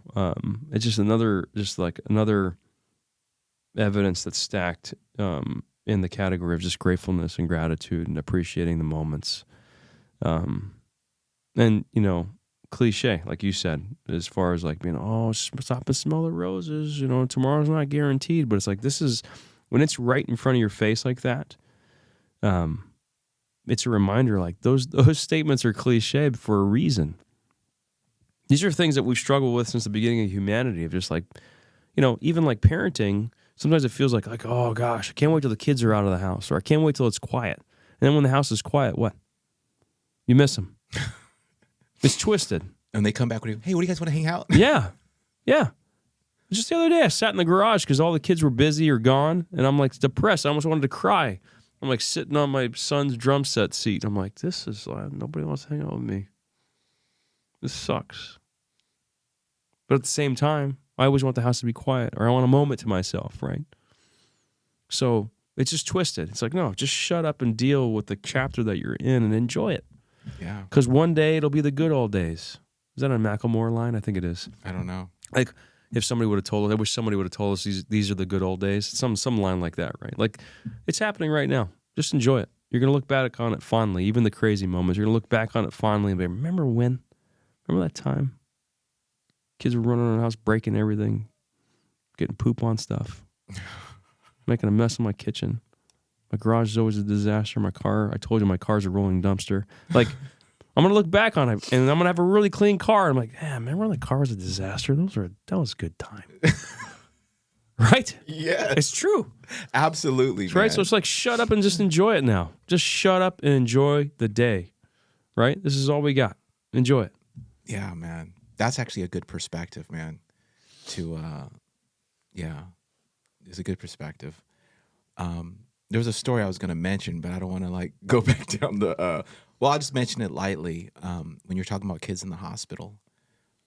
it's just another evidence that's stacked in the category of just gratefulness and gratitude and appreciating the moments. And, cliche, like you said, as far as like being, stop and smell the roses, tomorrow's not guaranteed. But it's like, this is, when it's right in front of your face like that, it's a reminder, like those statements are cliche for a reason. These are things that we've struggled with since the beginning of humanity, of just like, even like parenting, sometimes it feels like, oh gosh, I can't wait till the kids are out of the house, or I can't wait till it's quiet. And then when the house is quiet, what? You miss them. It's twisted. And they come back with you, hey, what do you guys want to hang out? Yeah. Just the other day, I sat in the garage because all the kids were busy or gone, and I'm like depressed. I almost wanted to cry. I'm like sitting on my son's drum set seat. I'm like, this is nobody wants to hang out with me. This sucks. But at the same time, I always want the house to be quiet, or I want a moment to myself, right? So it's just twisted. It's like, no, just shut up and deal with the chapter that you're in and enjoy it. Yeah. Because one day it'll be the good old days. Is that a Macklemore line? I think it is. I don't know. Like, if somebody would have told us, I wish somebody would have told us these are the good old days. Some line like that, right? Like, it's happening right now. Just enjoy it. You're going to look back on it fondly, even the crazy moments. You're going to look back on it fondly and be, remember when? Remember that time? Kids were running around the house, breaking everything, getting poop on stuff, making a mess in my kitchen. My garage is always a disaster. My car, I told you my car's a rolling dumpster. Like, I'm going to look back on it, and I'm going to have a really clean car. I'm like, remember when the car was a disaster? That was a good time. Right? Yeah. It's true. Absolutely. Right? So it's like, shut up and just enjoy it now. Just shut up and enjoy the day. Right? This is all we got. Enjoy it. Yeah, man. That's actually a good perspective, man. It's a good perspective. There was a story I was going to mention, but I don't want to like go back down the. Well, I'll just mention it lightly. When you're talking about kids in the hospital,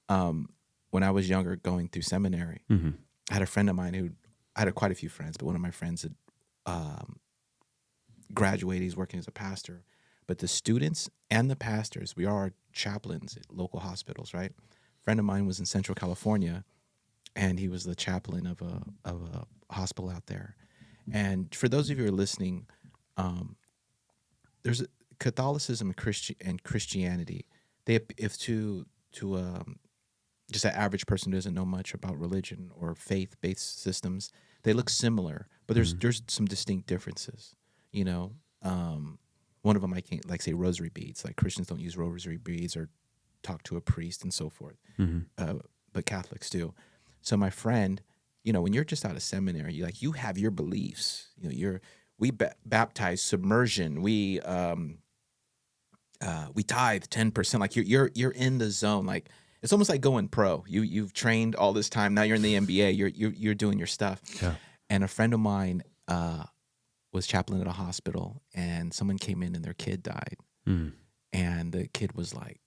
when I was younger, going through seminary, Mm-hmm. I had a friend of mine I had quite a few friends, but one of my friends had graduated. He's working as a pastor, but the students and the pastors, we are chaplains at local hospitals, right? A friend of mine was in Central California, and he was the chaplain of a hospital out there. And for those of you who are listening, there's Catholicism and Christianity. If just an average person who doesn't know much about religion or faith-based systems, they look similar, but there's some distinct differences. One of them I can't say rosary beads. Like Christians don't use rosary beads or talk to a priest and so forth, but Catholics do. So my friend, when you're just out of seminary, you have your beliefs. We baptize submersion. We tithe 10%. Like you're in the zone. Like it's almost like going pro. You've trained all this time. Now you're in the NBA. You're doing your stuff. Yeah. And a friend of mine was chaplain at a hospital, and someone came in and their kid died. Mm. And the kid was like,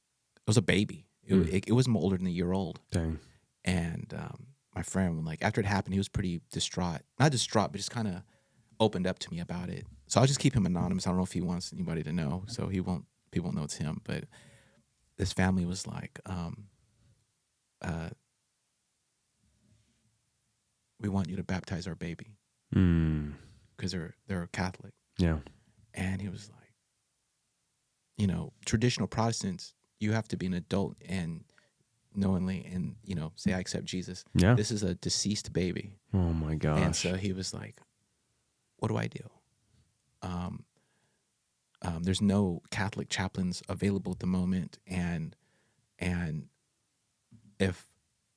was a baby. It was older than a year old. Dang. And my friend, like after it happened, he was pretty distraught. Not distraught, but just kind of opened up to me about it. So I'll just keep him anonymous. I don't know if he wants anybody to know, so people won't know it's him. But this family was like, we want you to baptize our baby because they're Catholic. Yeah. And he was like, you know, traditional Protestants, you have to be an adult and knowingly and, you know, say, I accept Jesus. Yeah. This is a deceased baby. Oh my gosh. And so he was like, what do I do? There's no Catholic chaplains available at the moment. And if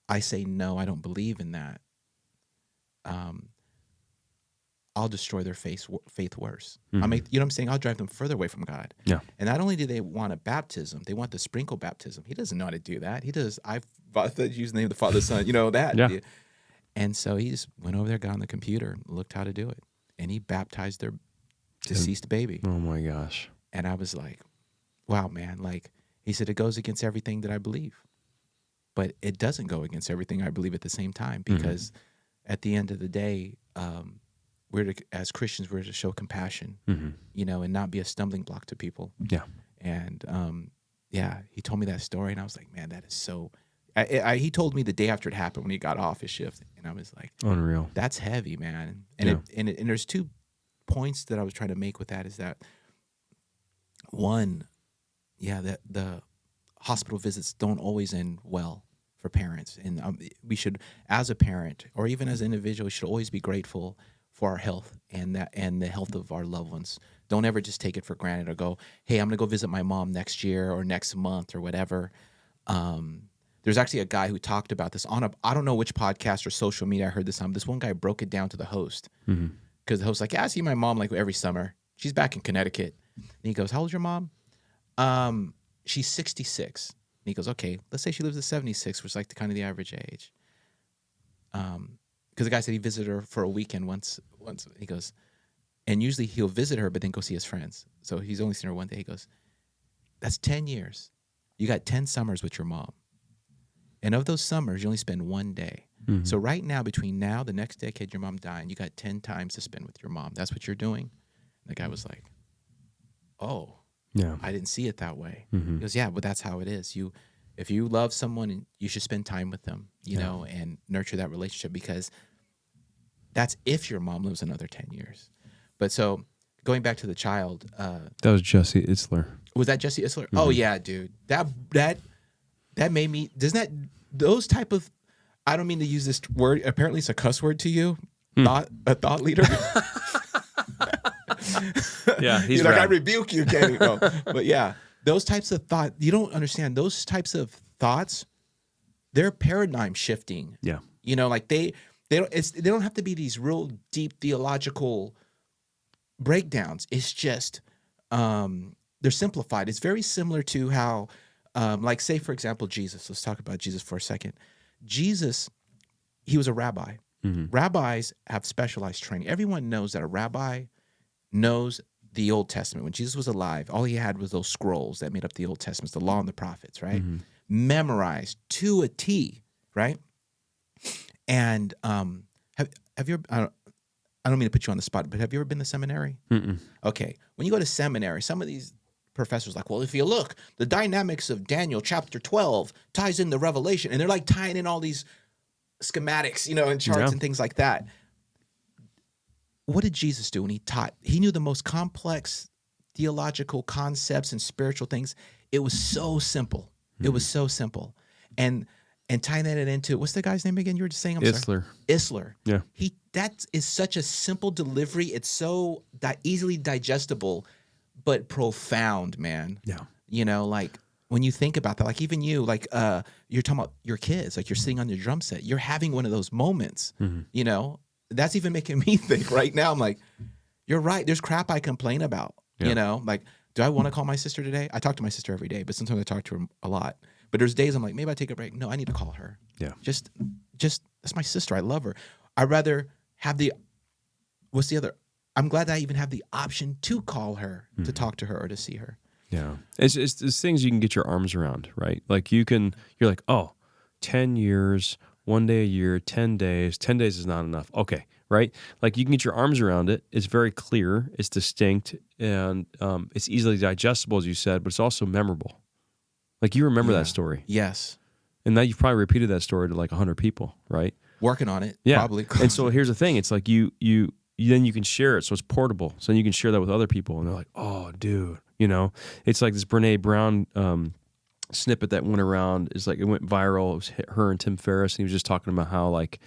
I say no, I don't believe in that, I'll destroy their faith worse. I'll make, you know what I'm saying? I'll drive them further away from God. Yeah. And not only do they want a baptism, they want the sprinkle baptism. He doesn't know how to do that. He does, I thought you used the name of the Father, Son, you know, that. Yeah. And so he just went over there, got on the computer, and looked how to do it. And he baptized their deceased baby. Oh my gosh. And I was like, wow, man. Like, he said, it goes against everything that I believe. But it doesn't go against everything I believe at the same time, because at the end of the day, as Christians, we're to show compassion, you know, and not be a stumbling block to people. Yeah. And he told me that story, and I was like, man, that is so. He told me the day after it happened when he got off his shift, and I was like, unreal. That's heavy, man. And and there's 2 points that I was trying to make with that. Is that one, that the hospital visits don't always end well for parents, and we should, as a parent or even as an individual, should always be grateful for our health and the health of our loved ones. Don't ever just take it for granted or go, hey, I'm gonna go visit my mom next year or next month or whatever. There's actually a guy who talked about this on I don't know which podcast or social media I heard this on. This one guy broke it down to the host, because the host was like, I see my mom like every summer. She's back in Connecticut. And he goes, how old's your mom? She's 66. And he goes, okay, let's say she lives at 76, which is like the average age. Because the guy said he visited her for a weekend once. He goes, and usually he'll visit her, but then go see his friends. So he's only seen her one day. He goes, that's 10 years. You got 10 summers with your mom. And of those summers, you only spend one day. So right now, between now, the next decade, your mom dying, you got 10 times to spend with your mom. That's what you're doing. And the guy was like, oh, yeah, I didn't see it that way. He goes, yeah, but that's how it is. If you love someone, you should spend time with them, you know, and nurture that relationship, because that's if your mom lives another 10 years. But so going back to the child. That was Jesse Itzler. Was that Jesse Itzler? Oh, yeah, dude. That made me, doesn't that, those type of, I don't mean to use this word. Apparently it's a cuss word to you. A thought leader. Yeah, he's like, rad. I rebuke you, Kenny. No. But yeah, those types of thought, you don't understand. Those types of thoughts, they're paradigm shifting. Yeah. You know, like they don't have to be these real deep theological breakdowns. It's just they're simplified. It's very similar to how, like, say, for example, Jesus. Let's talk about Jesus for a second. Jesus, he was a rabbi. Rabbis have specialized training. Everyone knows that a rabbi knows the Old Testament. When Jesus was alive, all he had was those scrolls that made up the Old Testament, the law and the prophets, right? Memorized to a T, right? And have you ever, I don't mean to put you on the spot, but have you ever been to seminary? Okay. When you go to seminary, some of these professors are like, well, if you look, the dynamics of Daniel chapter 12 ties in the Revelation, and they're like tying in all these schematics, you know, and charts and things like that. What did Jesus do when he taught? He knew the most complex theological concepts and spiritual things. It was so simple. It was so simple. And tying that into, what's the guy's name again? You were just saying, Isler. Yeah. That is such a simple delivery. It's so easily digestible, but profound, man. Yeah. You know, like when you think about that, like even you, like you're talking about your kids, like you're sitting on your drum set, you're having one of those moments, you know, that's even making me think right now. I'm like, you're right. There's crap I complain about, you know, like, do I want to call my sister today? I talk to my sister every day, but sometimes I talk to her a lot. But there's days I'm like, maybe I take a break. No, I need to call her. Yeah. Just that's my sister. I love her. I'd rather have I'm glad that I even have the option to call her, to talk to her, or to see her. Yeah. It's things you can get your arms around, right? Like you're like, oh, 10 years, 1 day a year, 10 days. 10 days is not enough. Okay, right? Like you can get your arms around it. It's very clear, it's distinct, and it's easily digestible, as you said, but it's also memorable. Like you remember that story. Yes. And now you've probably repeated that story to like 100 people, right? Working on it, Yeah. probably. And so here's the thing. It's like you then you can share it. So it's portable. So then you can share that with other people. And they're like, oh, dude. You know, it's like this Brene Brown snippet that went around. Is like it went viral. It was her and Tim Ferriss, and he was just talking about how like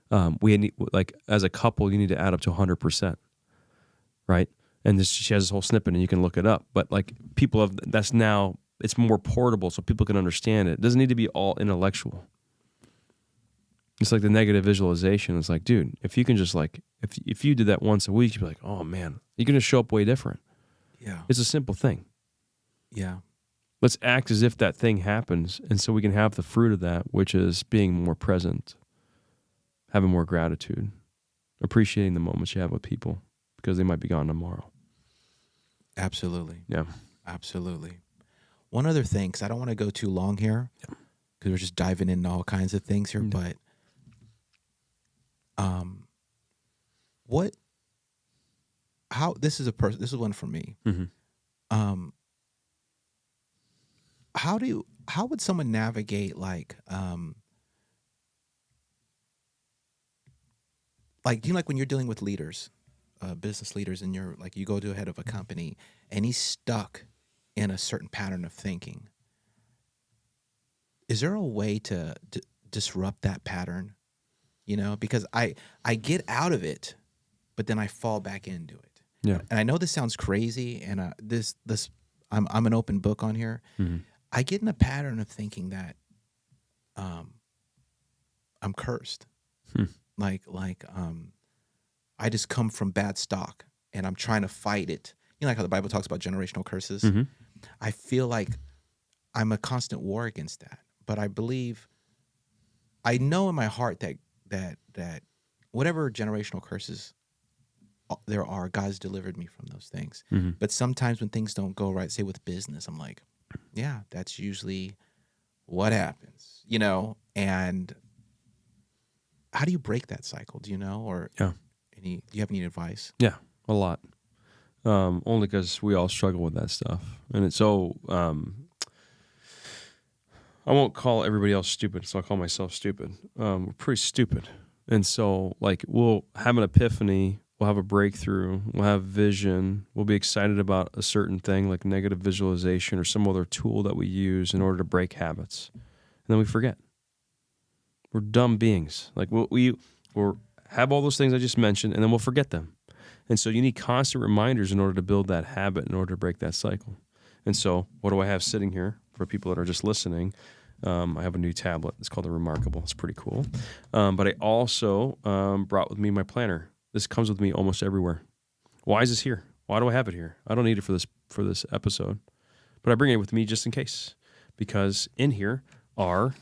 like as a couple you need to add up to 100%, right? And she has this whole snippet, and you can look it up. But like people have that's now it's more portable, so people can understand it. It doesn't need to be all intellectual. It's like the negative visualization. It's like, dude, if you can just like if you did that once a week, you'd be like, oh man, you're gonna show up way different. Yeah. It's a simple thing. Yeah. Let's act as if that thing happens, and so we can have the fruit of that, which is being more present, having more gratitude, appreciating the moments you have with people because they might be gone tomorrow. Absolutely. Yeah. Absolutely. One other thing, because I don't want to go too long here, because we're just diving into all kinds of things here, but this is one for me. Mm-hmm. How would someone navigate like like when you're dealing with leaders, business leaders, and you're like you go to a head of a company and he's stuck in a certain pattern of thinking. Is there a way to disrupt that pattern? You know, because I get out of it, but then I fall back into it. Yeah. And I know this sounds crazy, and this I'm an open book on here. Mm-hmm. I get in a pattern of thinking that I'm cursed. Like I just come from bad stock and I'm trying to fight it. You know, like how the Bible talks about generational curses. Mm-hmm. I feel like I'm a constant war against that. But I know in my heart that whatever generational curses there are, God's delivered me from those things. Mm-hmm. But sometimes when things don't go right, say with business, I'm like, yeah, that's usually what happens, you know? And how do you break that cycle? Do you know? Or do you have any advice? Yeah, a lot. Only because we all struggle with that stuff. And it's so, I won't call everybody else stupid, so I'll call myself stupid. We're pretty stupid. And so, like, we'll have an epiphany, we'll have a breakthrough, we'll have vision, we'll be excited about a certain thing, like negative visualization or some other tool that we use in order to break habits. And then we forget. We're dumb beings. Like, we'll have all those things I just mentioned, and then we'll forget them. And so you need constant reminders in order to build that habit, in order to break that cycle. And so what do I have sitting here for people that are just listening? I have a new tablet. It's called the Remarkable. It's pretty cool. But I also brought with me my planner. This comes with me almost everywhere. Why is this here? Why do I have it here? I don't need it for this episode. But I bring it with me just in case. Because in here are,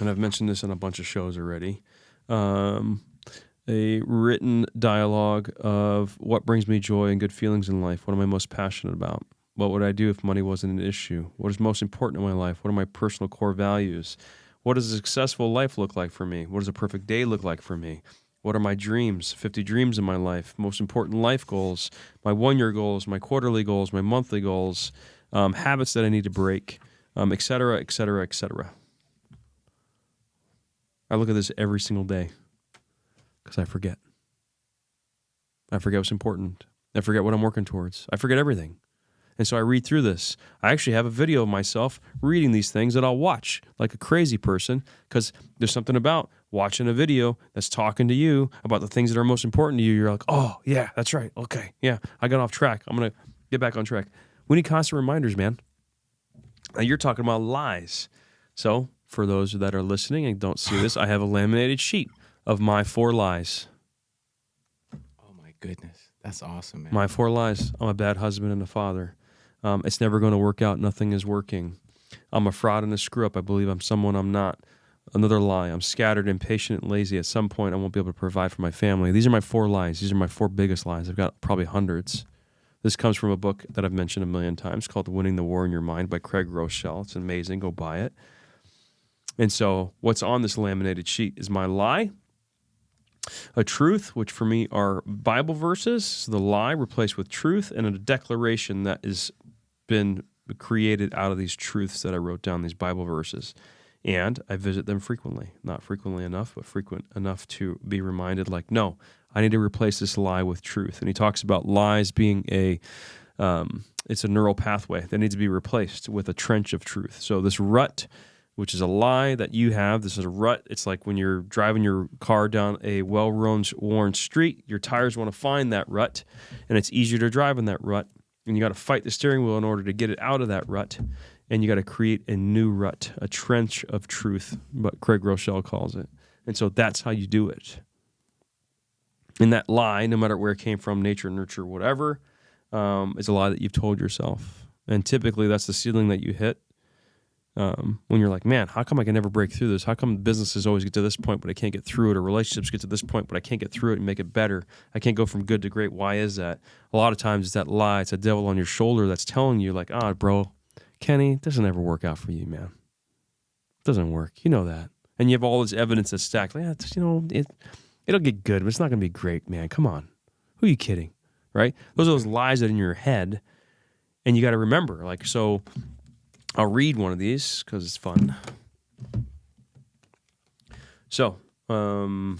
and I've mentioned this on a bunch of shows already, a written dialogue of what brings me joy and good feelings in life. What am I most passionate about? What would I do if money wasn't an issue? What is most important in my life? What are my personal core values? What does a successful life look like for me? What does a perfect day look like for me? What are my dreams? 50 dreams in my life, most important life goals, my 1-year goals, my quarterly goals, my monthly goals, habits that I need to break, et cetera, et cetera, et cetera. I look at this every single day because I forget. I forget what's important. I forget what I'm working towards. I forget everything. And so I read through this. I actually have a video of myself reading these things that I'll watch like a crazy person, because there's something about watching a video that's talking to you about the things that are most important to you. You're like, oh, yeah, that's right. Okay, yeah, I got off track. I'm going to get back on track. We need constant reminders, man. Now, you're talking about lies. So for those that are listening and don't see this, I have a laminated sheet of my 4 lies. Oh, my goodness. That's awesome, man. My 4 lies. I'm a bad husband and a father. It's never going to work out. Nothing is working. I'm a fraud and a screw-up. I believe I'm someone I'm not. Another lie. I'm scattered, impatient, and lazy. At some point, I won't be able to provide for my family. These are my 4 lies. These are my 4 biggest lies. I've got probably hundreds. This comes from a book that I've mentioned a million times called Winning the War in Your Mind by Craig Rochelle. It's amazing. Go buy it. And so what's on this laminated sheet is my lie, a truth, which for me are Bible verses, so the lie replaced with truth, and a declaration that has been created out of these truths that I wrote down, these Bible verses. And I visit them frequently. Not frequently enough, but frequent enough to be reminded, like, no, I need to replace this lie with truth. And he talks about lies being it's a neural pathway that needs to be replaced with a trench of truth. So this rut, which is a lie that you have, this is a rut. It's like when you're driving your car down a well-worn street, your tires want to find that rut, and it's easier to drive in that rut. And you got to fight the steering wheel in order to get it out of that rut. And you got to create a new rut, a trench of truth, what Craig Rochelle calls it. And so that's how you do it. And that lie, no matter where it came from, nature, nurture, whatever, is a lie that you've told yourself. And typically that's the ceiling that you hit when you're like, man, how come I can never break through this? How come businesses always get to this point, but I can't get through it? Or relationships get to this point, but I can't get through it and make it better. I can't go from good to great. Why is that? A lot of times it's that lie. It's a devil on your shoulder that's telling you, like, bro, Kenny, it doesn't ever work out for you, man. It doesn't work. You know that. And you have all this evidence that's stacked. Like, it'll get good, but it's not going to be great, man. Come on. Who are you kidding? Right? Those are those lies that are in your head. And you got to remember, like, so I'll read one of these because it's fun. So, the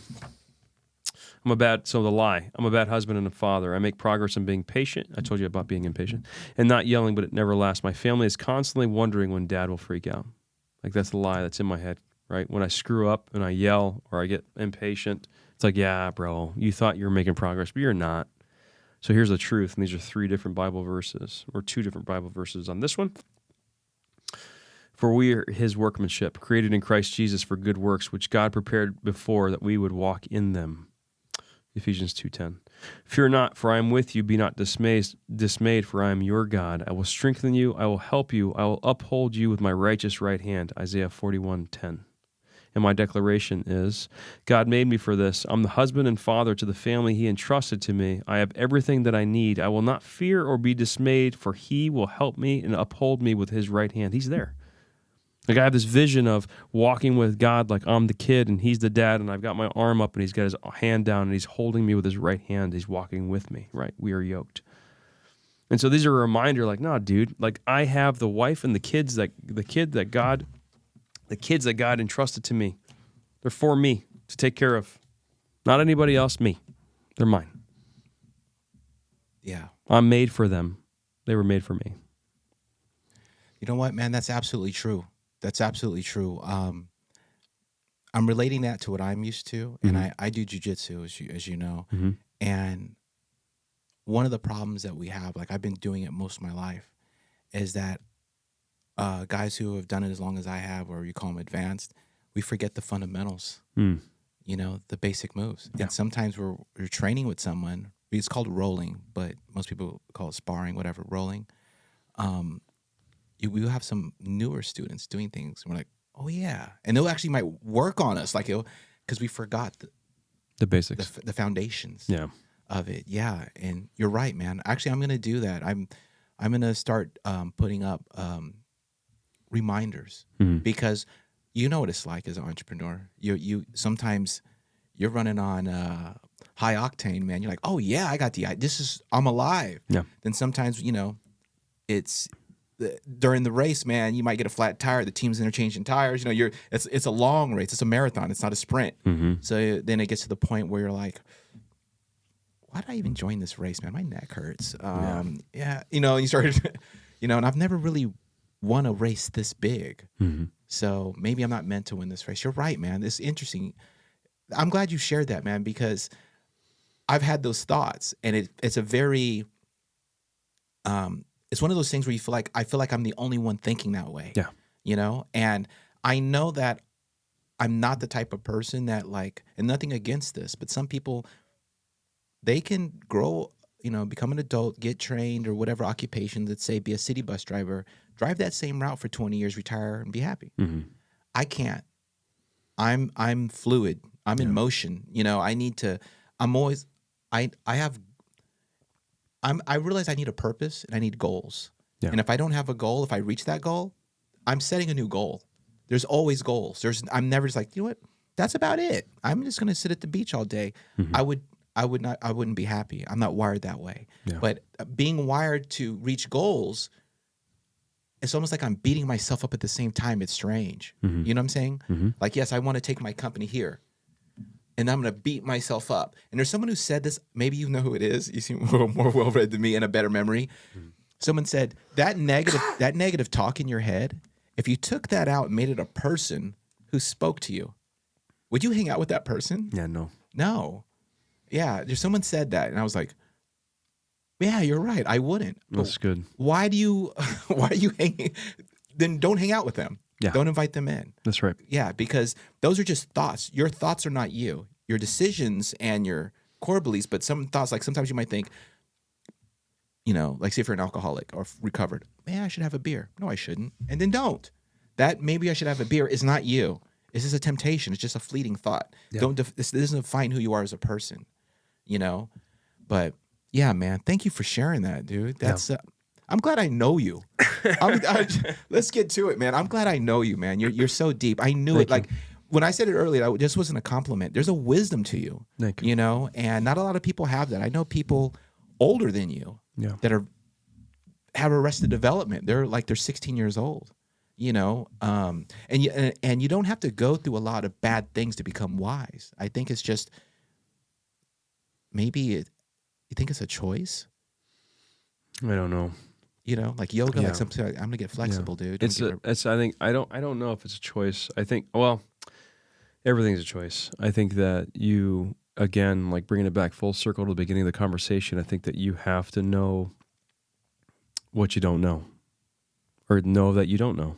lie. I'm a bad husband and a father. I make progress in being patient. I told you about being impatient. And not yelling, but it never lasts. My family is constantly wondering when dad will freak out. Like, that's the lie that's in my head, right? When I screw up and I yell or I get impatient, it's like, yeah, bro, you thought you were making progress, but you're not. So here's the truth. And these are 3 different Bible verses, or 2 different Bible verses on this one. For we are his workmanship, created in Christ Jesus for good works, which God prepared before that we would walk in them. Ephesians 2:10. Fear not, for I am with you. Be not dismayed, for I am your God. I will strengthen you. I will help you. I will uphold you with my righteous right hand. Isaiah 41:10. And my declaration is, God made me for this. I'm the husband and father to the family he entrusted to me. I have everything that I need. I will not fear or be dismayed, for he will help me and uphold me with his right hand. He's there. Like, I have this vision of walking with God like I'm the kid and he's the dad, and I've got my arm up and he's got his hand down and he's holding me with his right hand. He's walking with me, right? We are yoked. And so these are a reminder, like, no, dude, like, I have the wife and the kids that God entrusted to me. They're for me to take care of. Not anybody else, me. They're mine. Yeah. I'm made for them. They were made for me. You know what, man? That's absolutely true. That's absolutely true. I'm relating that to what I'm used to, and I do jujitsu, as you know. Mm-hmm. And one of the problems that we have, like, I've been doing it most of my life, is that guys who have done it as long as I have, or you call them advanced, we forget the fundamentals. You know, the basic moves. Yeah. And sometimes we're training with someone. It's called rolling, but most people call it sparring, whatever, rolling. We will have some newer students doing things. And we're like, oh, yeah. And they'll actually might work on us, like, because we forgot the basics, the foundations of it. Yeah. And you're right, man. Actually, I'm going to do that. I'm going to start putting up reminders, because you know what it's like as an entrepreneur. You sometimes you're running on high octane, man. You're like, oh, yeah, I got I'm alive. Yeah. Then sometimes, it's during the race, man, you might get a flat tire. The team's interchanging tires. It's a long race. It's a marathon. It's not a sprint. So then it gets to the point where you're like, why did I even join this race, man? My neck hurts. And you start, and I've never really won a race this big. So maybe I'm not meant to win this race. You're right, man. It's interesting. I'm glad you shared that, man, because I've had those thoughts, and it's a very, it's one of those things where I feel like I'm the only one thinking that way. Yeah. And I know that I'm not the type of person that, like, and nothing against this, but some people, they can grow, become an adult, get trained or whatever occupation, let's say be a city bus driver, drive that same route for 20 years, retire and be happy. I can't. I'm fluid. I'm in motion. I need to, I have I realize I need a purpose and I need goals. Yeah. And if I don't have a goal, if I reach that goal, I'm setting a new goal. There's always goals. I'm never just like, you know what? That's about it. I'm just going to sit at the beach all day. Mm-hmm. I wouldn't be happy. I'm not wired that way. Yeah. But being wired to reach goals, it's almost like I'm beating myself up at the same time. It's strange. Mm-hmm. You know what I'm saying? Mm-hmm. Like, yes, I want to take my company here, and I'm going to beat myself up. And there's someone who said this. Maybe you know who it is. You seem more well-read than me and a better memory. Mm-hmm. Someone said that negative talk in your head, if you took that out and made it a person who spoke to you, would you hang out with that person? Yeah, no. No. Yeah, there's someone said that, and I was like, yeah, you're right. I wouldn't. That's good. Why are you hanging? Then don't hang out with them. Yeah. Don't invite them in. That's right. Yeah, because those are just thoughts. Your thoughts are not you. Your decisions and your core beliefs, but some thoughts, like sometimes you might think, you know, like say if you're an alcoholic or recovered, man, I should have a beer. No, I shouldn't. And then don't. That maybe I should have a beer is not you. It's just a temptation. It's just a fleeting thought. Yeah. This doesn't define who you are as a person, you know? But yeah, man, thank you for sharing that, dude. That's I'm glad I know you. Let's get to it, man. I'm glad I know you, man. You're so deep. I knew it. Like when I said it earlier, this wasn't a compliment. There's a wisdom to you. Thank you. You know, and not a lot of people have that. I know people older than you that have arrested development. They're 16 years old. You know, and you don't have to go through a lot of bad things to become wise. I think it's just you think it's a choice. I don't know. You know, like yoga, like something. Like, I'm gonna get flexible, dude. I don't know if it's a choice. I think everything's a choice. I think that you, again, like bringing it back full circle to the beginning of the conversation, I think that you have to know what you don't know, or know that you don't know,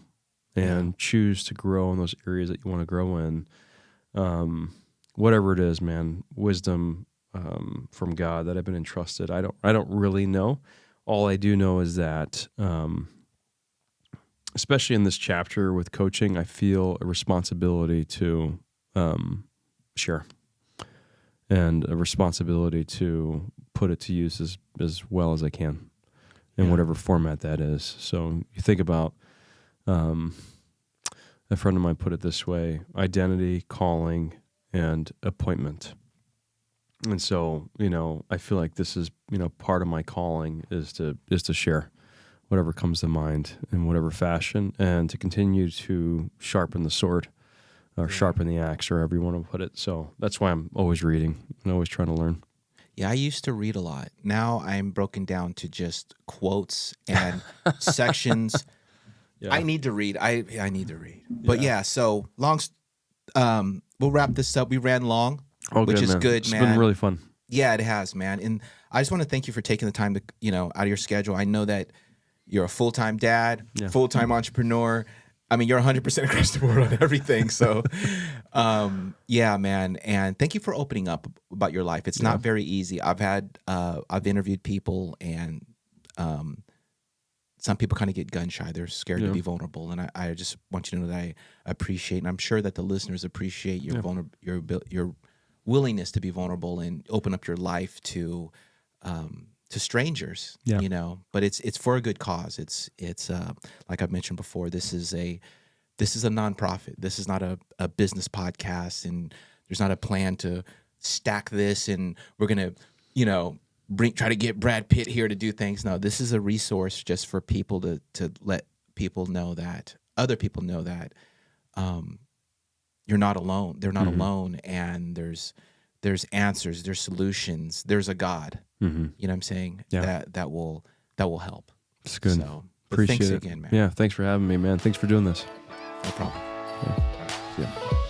and choose to grow in those areas that you want to grow in. Whatever it is, man, wisdom from God that I've been entrusted. I don't really know. All I do know is that, especially in this chapter with coaching, I feel a responsibility to share, and a responsibility to put it to use as well as I can in whatever format that is. So you think about, a friend of mine put it this way: identity, calling, and appointment. And so, you know, I feel like this is, you know, part of my calling is to share whatever comes to mind in whatever fashion, and to continue to sharpen the sword, or sharpen the axe, or however you want to put it. So that's why I'm always reading and always trying to learn. Yeah, I used to read a lot. Now I'm broken down to just quotes and sections. Yeah. I need to read. I need to read. But so we'll wrap this up. We ran long. Which is good, man. It's been really fun. Yeah, it has, man. And I just want to thank you for taking the time to, you know, out of your schedule. I know that you're a full-time dad, full-time entrepreneur. I mean, you're 100% across the board on everything. So, yeah, man. And thank you for opening up about your life. It's not very easy. I've interviewed people, and some people kind of get gun shy. They're scared to be vulnerable. And I just want you to know that I appreciate, and I'm sure that the listeners appreciate your your willingness to be vulnerable and open up your life to strangers, you know, but it's for a good cause. It's like I've mentioned before, this is a nonprofit. This is not a business podcast, and there's not a plan to stack this and we're going to, you know, try to get Brad Pitt here to do things. No, this is a resource just for people to let people know that, other people know that, you're not alone. They're not alone, and there's answers, there's solutions, there's a God. You know what I'm saying? Yeah. That will help. It's good. So, appreciate thanks it again, man. Yeah, thanks for having me, man. Thanks for doing this. No problem. Yeah.